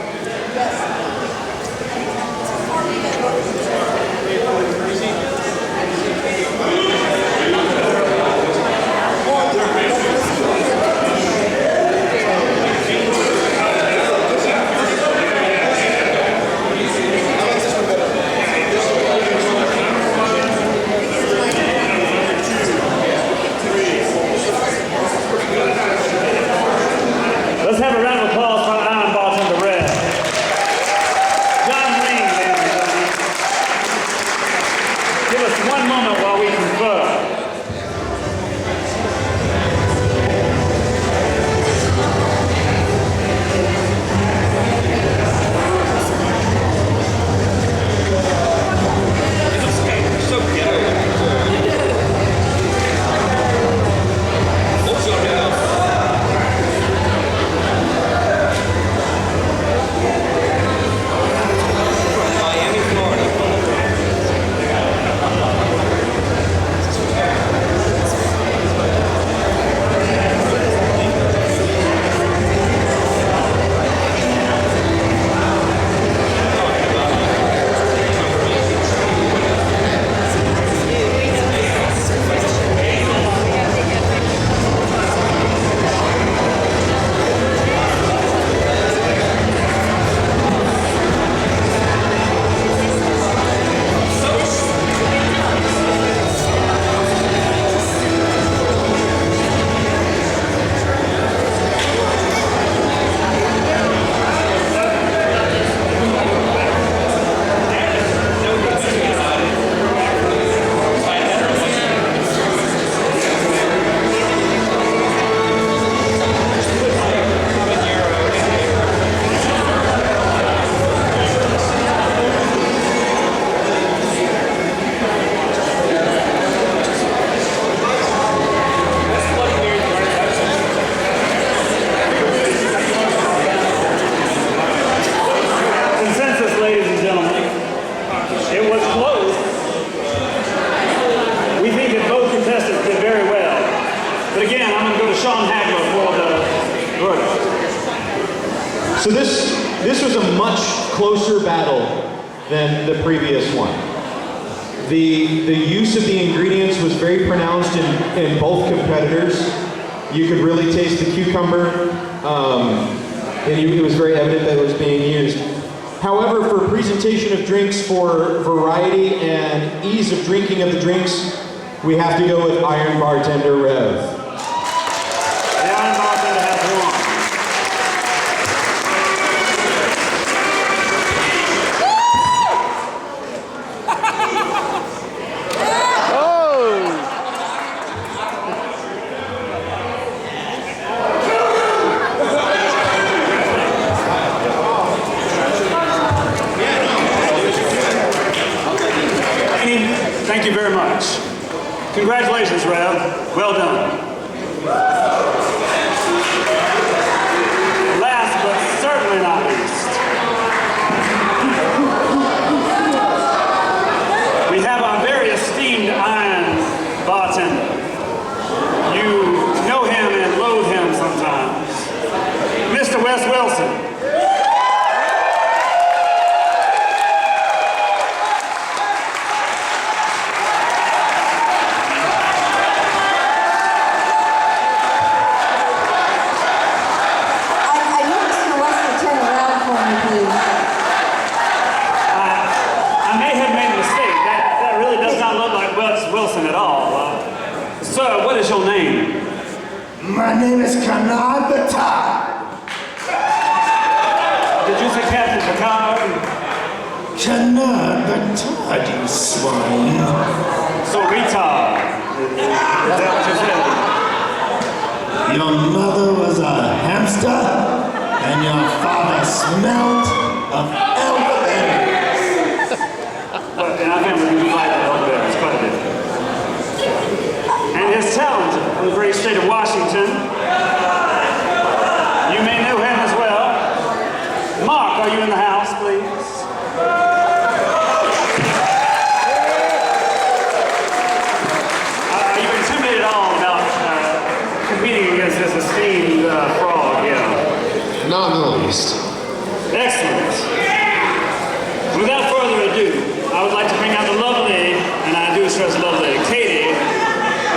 Let's have a round of applause for Iron Bartender Red. So this was a much closer battle than the previous one. The use of the ingredients was very pronounced in both competitors. You could really taste the cucumber, and it was very evident that it was being used. However, for presentation of drinks, for variety and ease of drinking of the drinks, we have to go with Iron Bartender Rev. The Iron Bartender has won. Thank you very much. Congratulations, Rev. Well done. Last but certainly not least, we have our very esteemed Iron Bartender. You know him and loathe him sometimes. Mr. Wes Wilson. Sir, what is your name? My name is Canard Batard. Did you say Captain Picard? Canard Batard, you swine. So retard. Is that what you said? Your mother was a hamster, and your father smelled of elderberries. Well, and I think we like the elderberries quite a bit. And his talent from the great state of Washington. You may know him as well. Mark, are you in the house, please? Are you intimidated at all about competing against this esteemed frog here? Not in the least. Excellent. Without further ado, I would like to bring out the lovely, and I do stress lovely, Katie,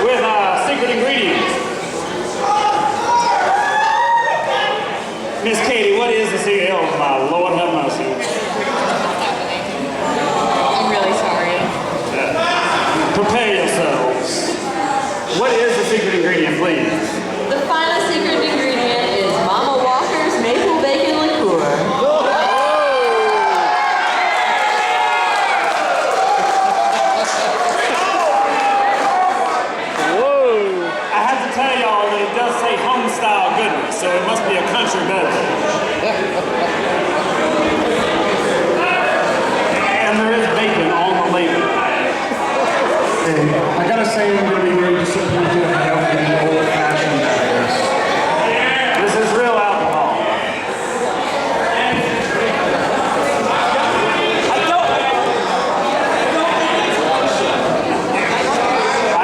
with our secret ingredient. Miss Katie, what is the secret? Oh my Lord, have mercy. I'm really sorry. Prepare yourselves. What is the secret ingredient, please? The final secret ingredient is Mama Walker's maple bacon liqueur. Tell y'all that it does say home style goodness, so it must be a country beverage. And there is bacon on the label. And I gotta say, I'm gonna be very disappointed if I don't get an old-fashioned out of this. This is real alcohol.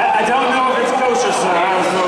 I don't know if it's kosher, sir. I was no.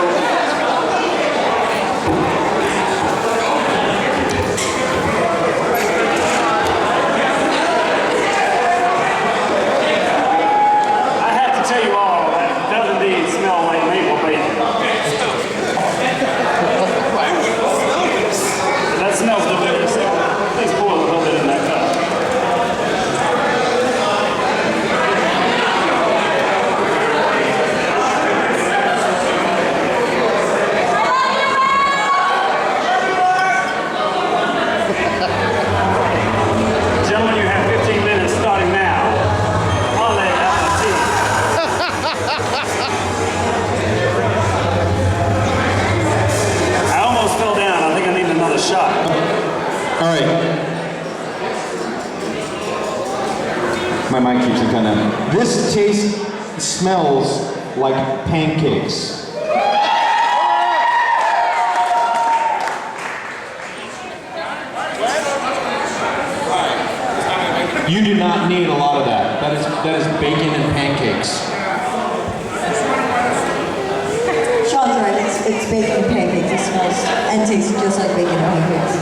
My mic keeps it kind of. This smells like pancakes. You do not need a lot of that. That is bacon and pancakes. Sean's right, it's bacon and pancakes. It smells and tastes just like bacon and pancakes.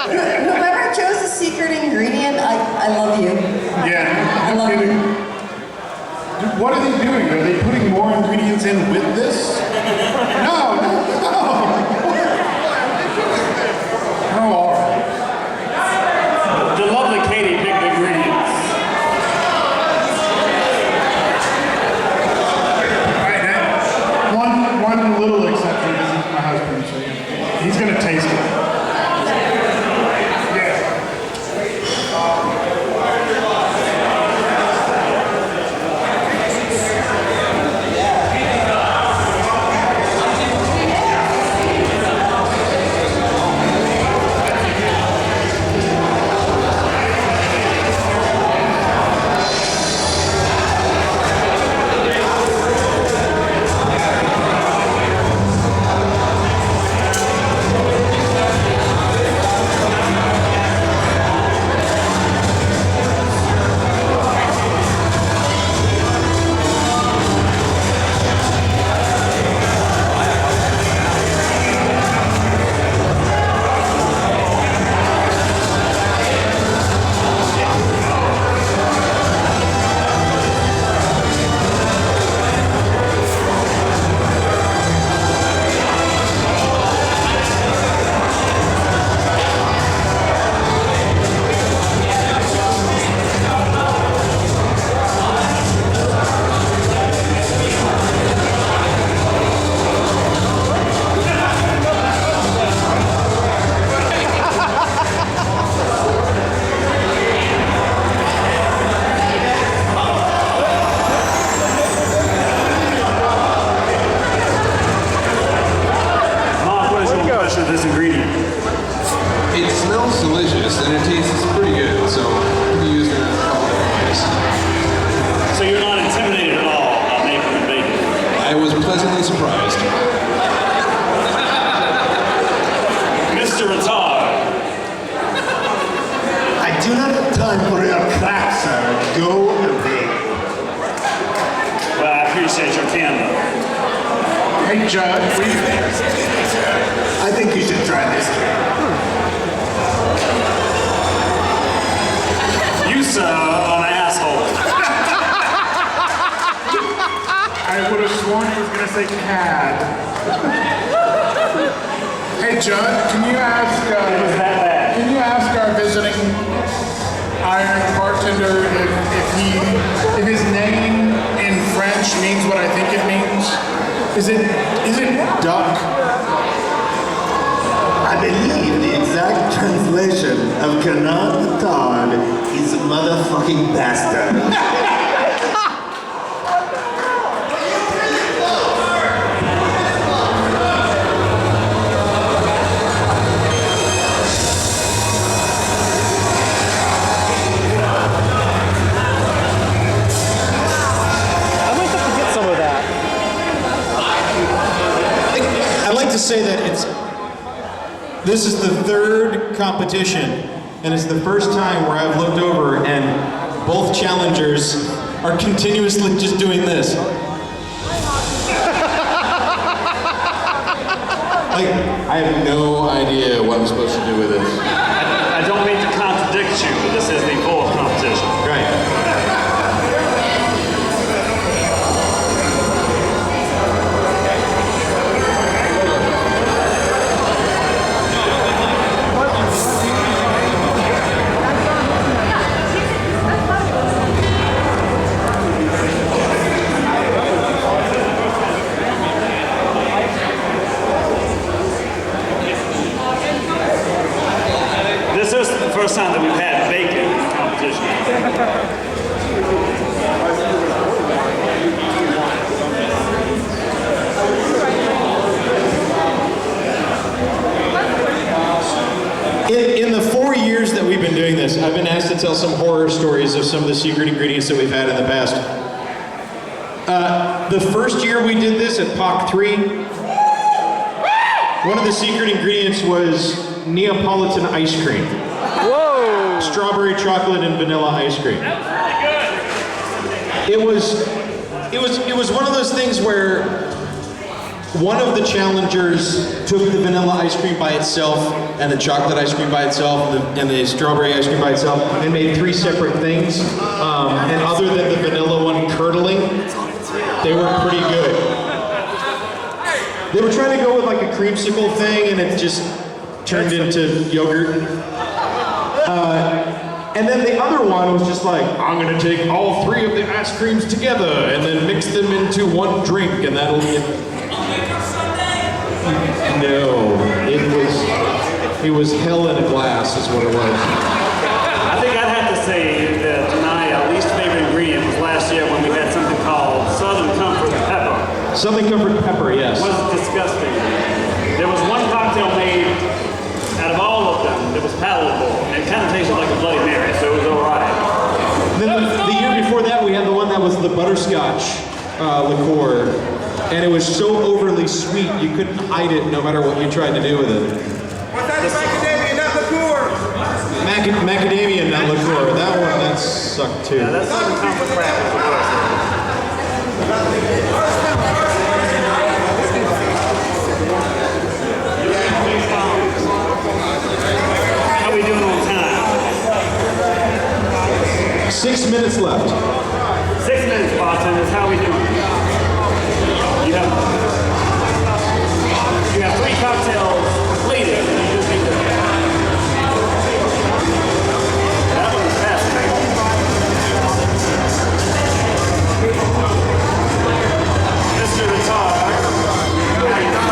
Whoever chose the secret ingredient, I love you. Yeah, I no love kidding. you. Dude, what are they doing? Are they putting more ingredients in with this? No. Oh, all right. The lovely Katie picked the ingredients. All right, now, one little exception. This is my husband, so he's gonna taste it. Of this ingredient. It smells delicious and it tastes pretty good, so you can use it in a couple different ways. So you're not intimidated at all about making and baking? I was pleasantly surprised. Mr. Retard. I do not have time for your crap, sir. Go away. Well, I appreciate your candor. Hey, Judge, I think you should try this. You, sir, are an asshole. I would have sworn he was gonna say cad. Hey, Judd, can you ask? It was that bad. Can you ask our visiting Iron Bartender if his name in French means what I think it means? Is it duck? I believe the exact translation of Canard Todd is motherfucking bastard. I'd like to say that this is the third competition, and it's the first time where I've looked over and both challengers are continuously just doing this. Like, I have no idea what I'm supposed to do with this. I don't mean to contradict you, but this is the fourth competition. right. This is the first time that we've had bacon competition. In the 4 years that we've been doing this, I've been asked to tell some horror stories of some of the secret ingredients that we've had in the past. The first year we did this at POC 3, one of the secret ingredients was Neapolitan ice cream. Whoa! Strawberry, chocolate, and vanilla ice cream. That was really good. It was one of those things where One of the challengers took the vanilla ice cream by itself and the chocolate ice cream by itself and the strawberry ice cream by itself and made 3 separate things. And other than the vanilla one curdling, they were pretty good. They were trying to go with like a creamsicle thing and it just turned into yogurt. And then the other one was just like, I'm gonna take all 3 of the ice creams together and then mix them into one drink and that'll be it. No, it was hell in a glass is what it was. I think I'd have to say that my least favorite ingredient was last year when we had something called Southern Comfort Pepper. Southern Comfort Pepper, yes. It was disgusting. There was one cocktail made out of all of them that was palatable. And it kind of tasted like a Bloody Mary, so it was all right. Then the year before that, we had the one that was the butterscotch liqueur. And it was so overly sweet, you couldn't hide it no matter what you tried to do with it. What's that macadamia nut liqueur? Macadamia nut liqueur. That one, that sucked too. Yeah, that's Southern Comfort crap. How we doing on time? 6 minutes left. 6 minutes, bartenders. How we doing? You have 3 cocktails completed. You just need to. That one is fascinating. Mr. Retard. How you doing?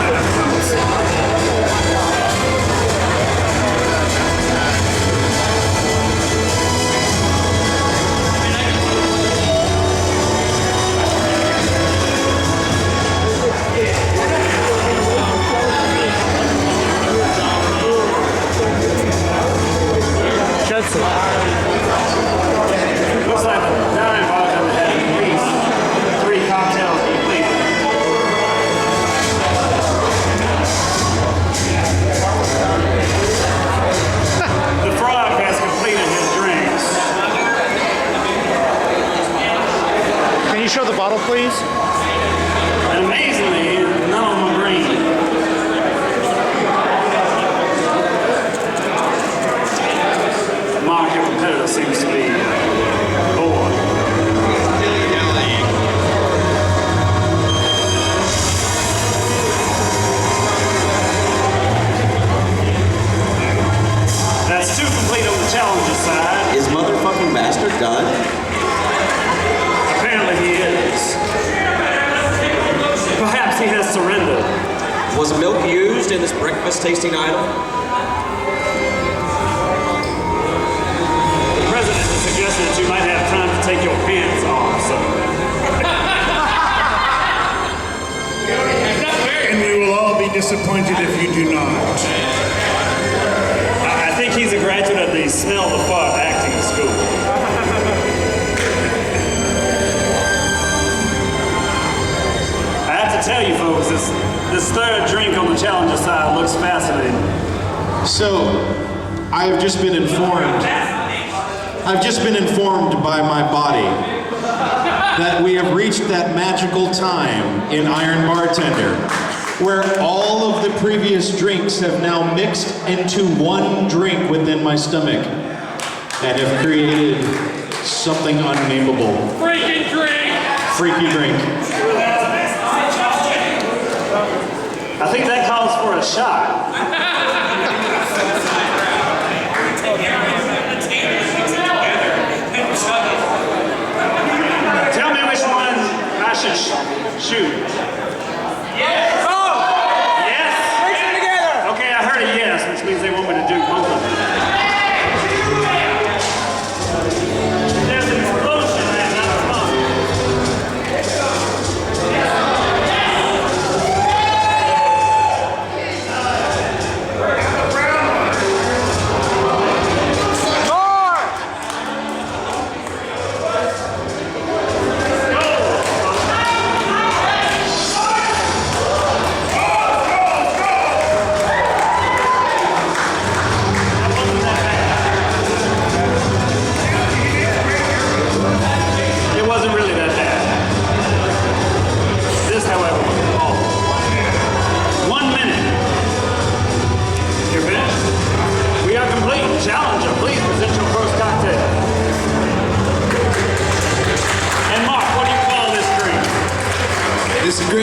Looks like Iron Bartender had at least 3 cocktails completed. The frog has completed his drinks. Can you show the bottle, please? And amazingly, none of them are green. Mark, your competitor seems to be bored. That's 2 complete on the challenger side. Is motherfucking bastard done? Apparently he is. Perhaps he has surrendered. Was milk used in this breakfast tasting item? The president has suggested that you might have time to take your pants off, so. And you will all be disappointed if you do not. I think he's a graduate of the Smell the Fart acting school. I have to tell you folks, this 3rd drink on the challenger side looks fascinating. So, I've just been informed by my body that we have reached that magical time in Iron Bartender where all of the previous drinks have now mixed into one drink within my stomach and have created something unnameable. Freaking drink! Freaky drink. I think that calls for a shot. Tell me which one I should shoot. Yes! Oh! Yes? Mix them together! Okay, I heard a yes, which means they want me to do both of them. There's an explosion at another pump.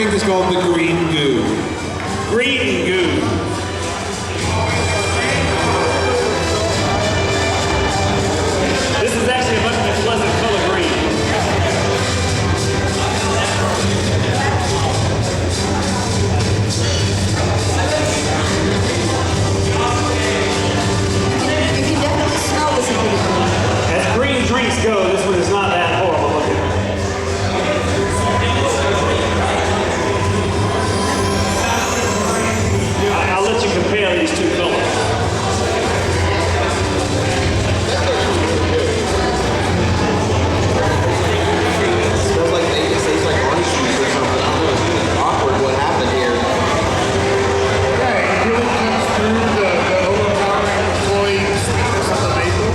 drink is called the Green Goo. Green goo. This is actually a much more pleasant color green. You can definitely smell this in the As green drinks go, this one is not that horrible looking. I'll let you compare these two colors. Smells like it tastes like orange juice or something. I don't know. It's really awkward what happened here. Yeah, it really comes through the overpowering employee sweetness of the maple.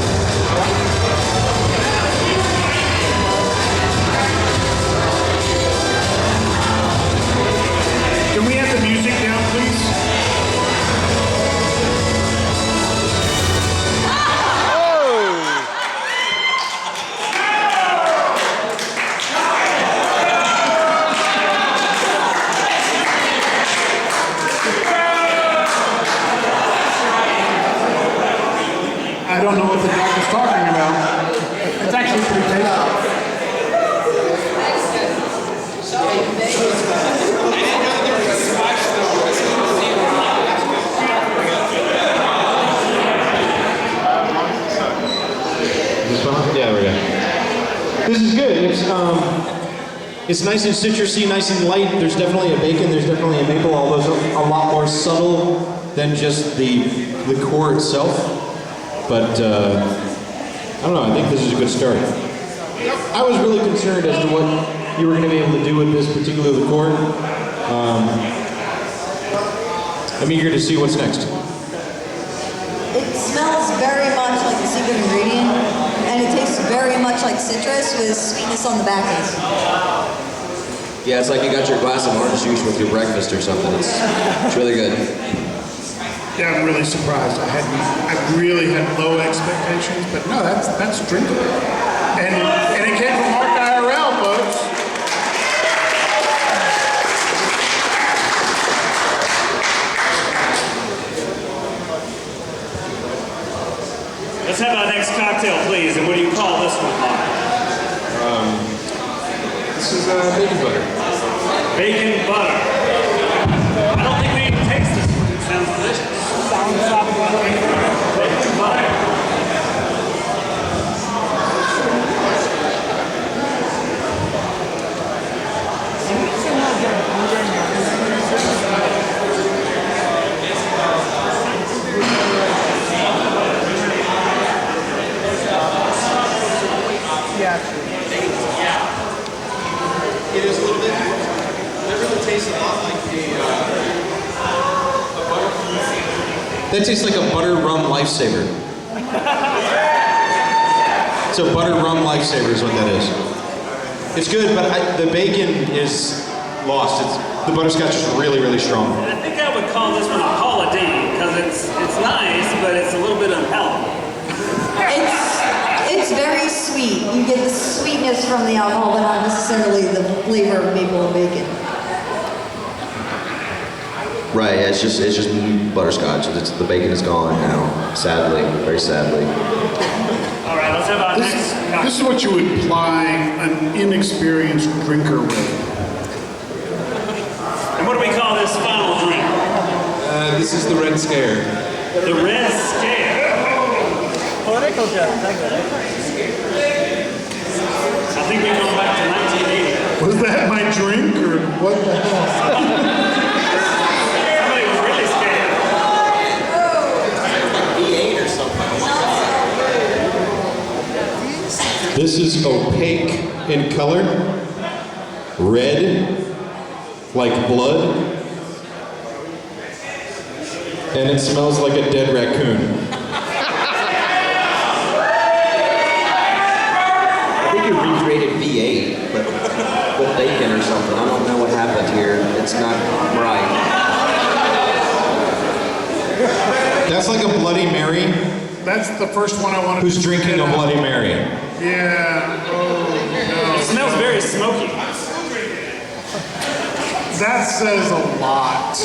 Can we have the music down, please? I don't know what the doctor's talking about. It's actually pretty tasty. This one? Yeah, we're good. This is good. It's nice and citrusy, nice and light. There's definitely a bacon, there's definitely a maple, although it's a lot more subtle than just the core itself. But I don't know, I think this is a good start. I was really concerned as to what you were going to be able to do with this particular liqueur. I'm eager to see what's next. It smells very much like the secret ingredient, and it tastes very much like citrus with sweetness on the back end. Yeah, it's like you got your glass of orange juice with your breakfast or something. It's really good. Yeah, I'm really surprised. I really had low expectations, but no, that's drinkable. And it came from MarcIRL, folks. Let's have our next cocktail, please. And what do you call this one, Mark? This is bacon butter. Bacon butter. I don't think we even taste this one. It sounds delicious. Bacon butter. It is a little bit, it really tastes a lot like that tastes like a butter rum lifesaver. So butter rum lifesaver is what that is. It's good, but the bacon is lost. The butterscotch is really, really strong. And I think I would call this one a holiday because it's nice, but it's a little bit unpalatable. It's very sweet. You get the sweetness from the alcohol, but not necessarily the flavor of maple and bacon. Right, yeah, it's just butterscotch. The bacon is gone now, sadly, very sadly. All right, let's have our next cocktail. This is what you would ply an inexperienced drinker with. And what do we call this final drink? This is the Red Scare. The Red Scare. Political joke. I think we're going back to 1980. Was that my drink or what the hell? Somebody was really scared. V8 or something. This is opaque in color, red, like blood, and it smells like a dead raccoon. I think you recreated V8, but with bacon or something. I don't know what happened here. It's not right. That's like a Bloody Mary. That's the first one I wanted Who's to drinking get a at. Bloody Mary? Yeah. Oh, no. It smells very smoky. That says a lot.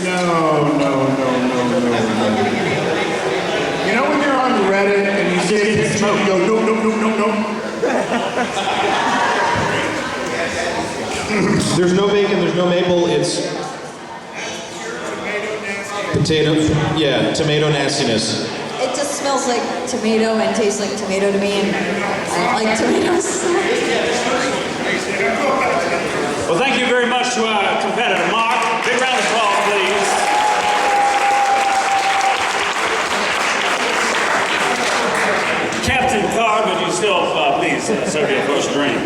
No. You know when you're on Reddit and you see a picture and you go, no. There's no bacon, there's no maple, it's tomato nastiness. It just smells like tomato and tastes like tomato to me, and I don't like tomatoes. Well, thank you very much to our competitor, Mark. Big round of applause, please. Captain Card, would you still please serve your first drink?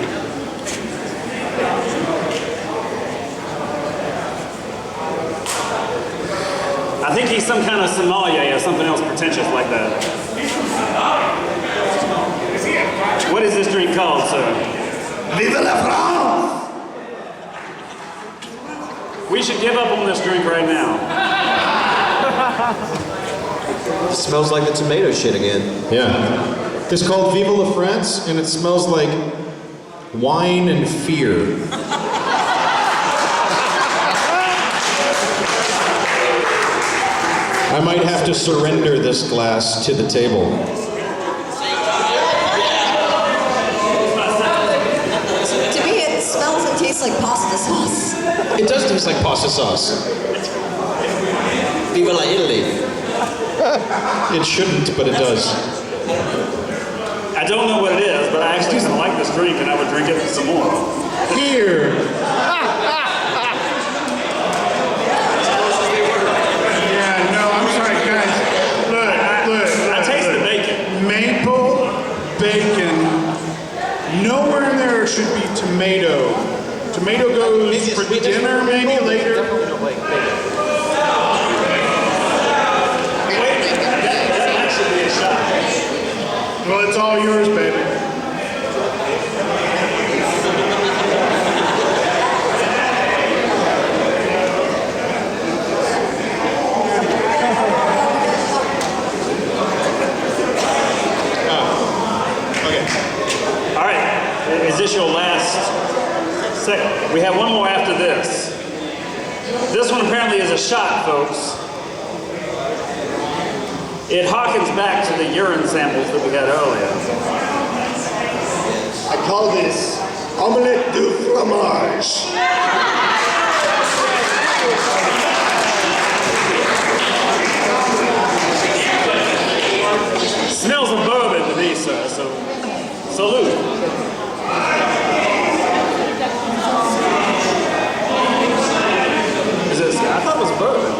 I think he's some kind of sommelier or something else pretentious like that. What is this drink called, sir? Vive la France! We should give up on this drink right now. It smells like the tomato shit again. Yeah. It's called Vive la France, and it smells like wine and fear. I might have to surrender this glass to the table. To me, it smells and tastes like pasta sauce. It does taste like pasta sauce. Viva la Italy. It shouldn't, but it does. I don't know what it is, but I actually don't like this drink, and I would drink it some more. Here. Yeah, no, I'm sorry, guys. Look. I taste the bacon. Maple, bacon. Nowhere in there should be tomato. Tomato goes for dinner, maybe later. That should be a shot. Well, it's all yours, baby. All right, is this your last second? We have one more after this. This one apparently is a shot, folks. It harkens back to the urine samples that we had earlier. I call this omelette du fromage. Smells of bourbon to me, sir, so salute. Is this, I thought it was bourbon.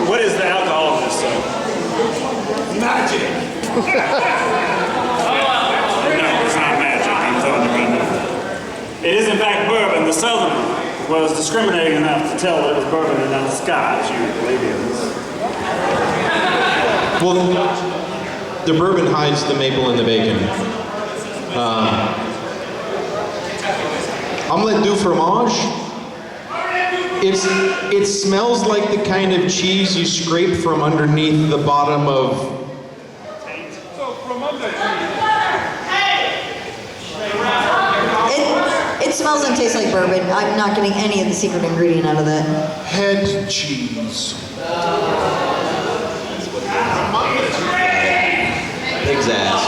What is the alcohol in this, sir? Magic. No, it's not magic. I'm telling you right now. It is in fact bourbon. The Southerner was discriminating enough to tell that it was bourbon and not Scotch, you plebeians. Well, the bourbon hides the maple and the bacon. Omelette du fromage. It smells like the kind of cheese you scrape from underneath the bottom of. It smells and tastes like bourbon. I'm not getting any of the secret ingredient out of that. Head cheese. Pig's ass.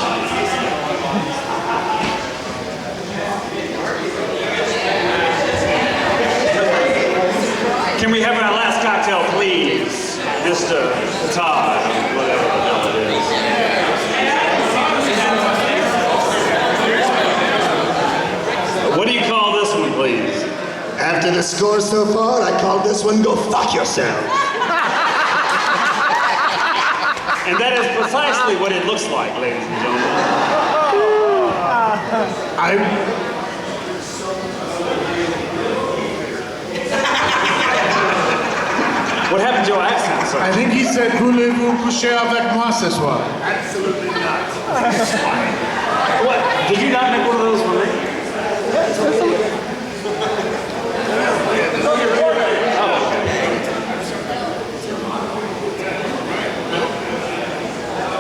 Can we have our last cocktail, please? Mr. Todd, whatever the hell it is. What do you call this one, please? After the score so far, I call this one go fuck yourself. And that is precisely what it looks like, ladies and gentlemen. What happened to your accent, sir? I think he said, voulez-vous coucher avec moi ce soir? Absolutely not. What? Did you not make one of those for me?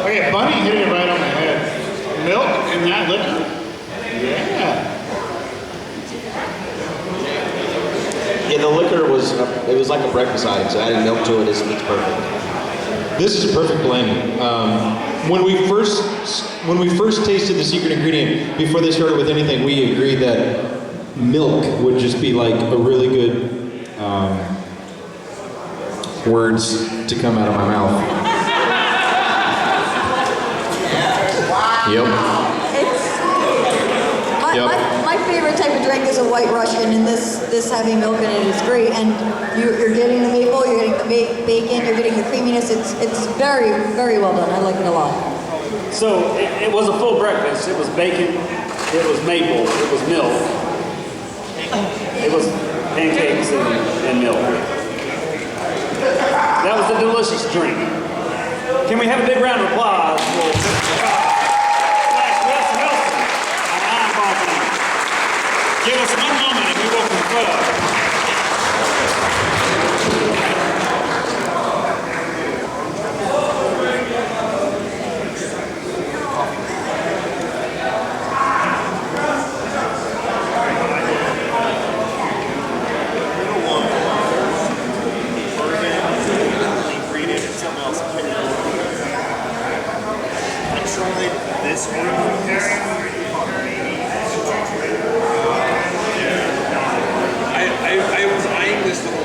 Okay, Bunny hit it right on the head. Milk and that liquor? Yeah. was like a breakfast item, so adding milk to it is perfect. This is a perfect blend. When we first tasted the secret ingredient, before they started with anything, we agreed that milk would just be like a really good words to come out of my mouth. Yep. My favorite type of drink is a White Russian, and this having milk in it is great. And you're getting the maple, you're getting the bacon, you're getting the creaminess. It's very, very well done. I like it a lot. So it was a full breakfast. It was bacon, it was maple, it was milk, it was pancakes and milk. That was a delicious drink. Can we have a big round of applause for Wes Wilson and Iron Bartender? Give us 1 moment and we will confer. This one. I was eyeing this the whole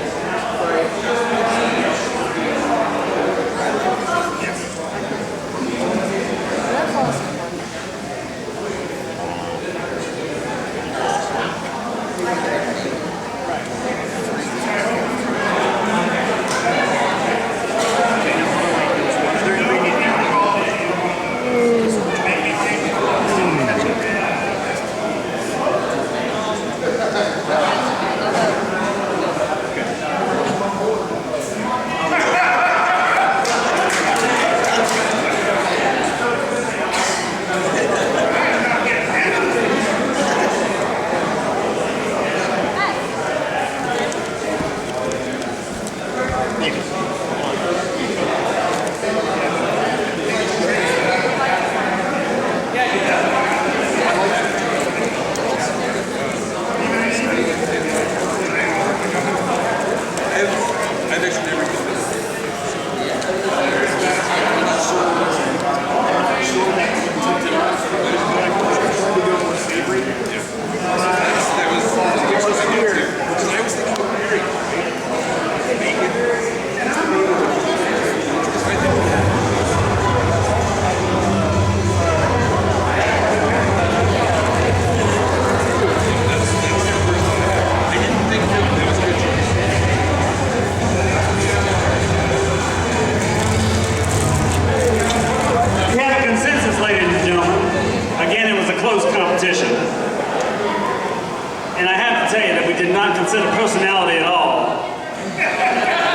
And I have to tell you that we did not consider personality at all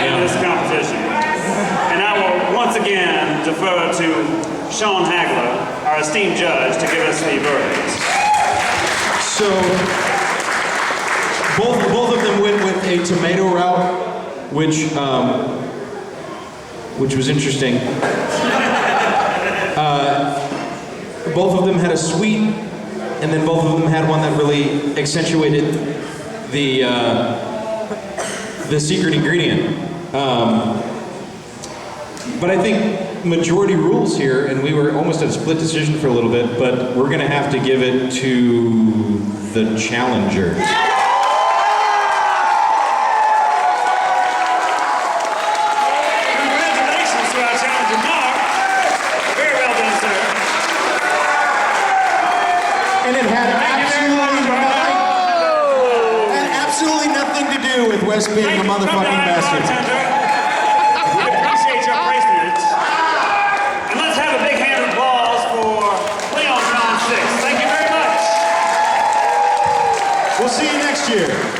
in this competition. And I will once again defer to Sean Hagler, our esteemed judge, to give us the verdict. So, both of them went with a tomato route, which was interesting. Both of them had a sweet, and then both of them had one that really accentuated the secret ingredient. But I think majority rules here, and we were almost at a split decision for a little bit, but we're gonna have to give it to the challenger. Congratulations to our challenger, Mark. Very well done, sir. And it had absolutely nothing to do with Wes being a motherfucking bastard. We appreciate your placement. And let's have a big hand of applause for PlayOnCon I. Thank you very much. We'll see you next year.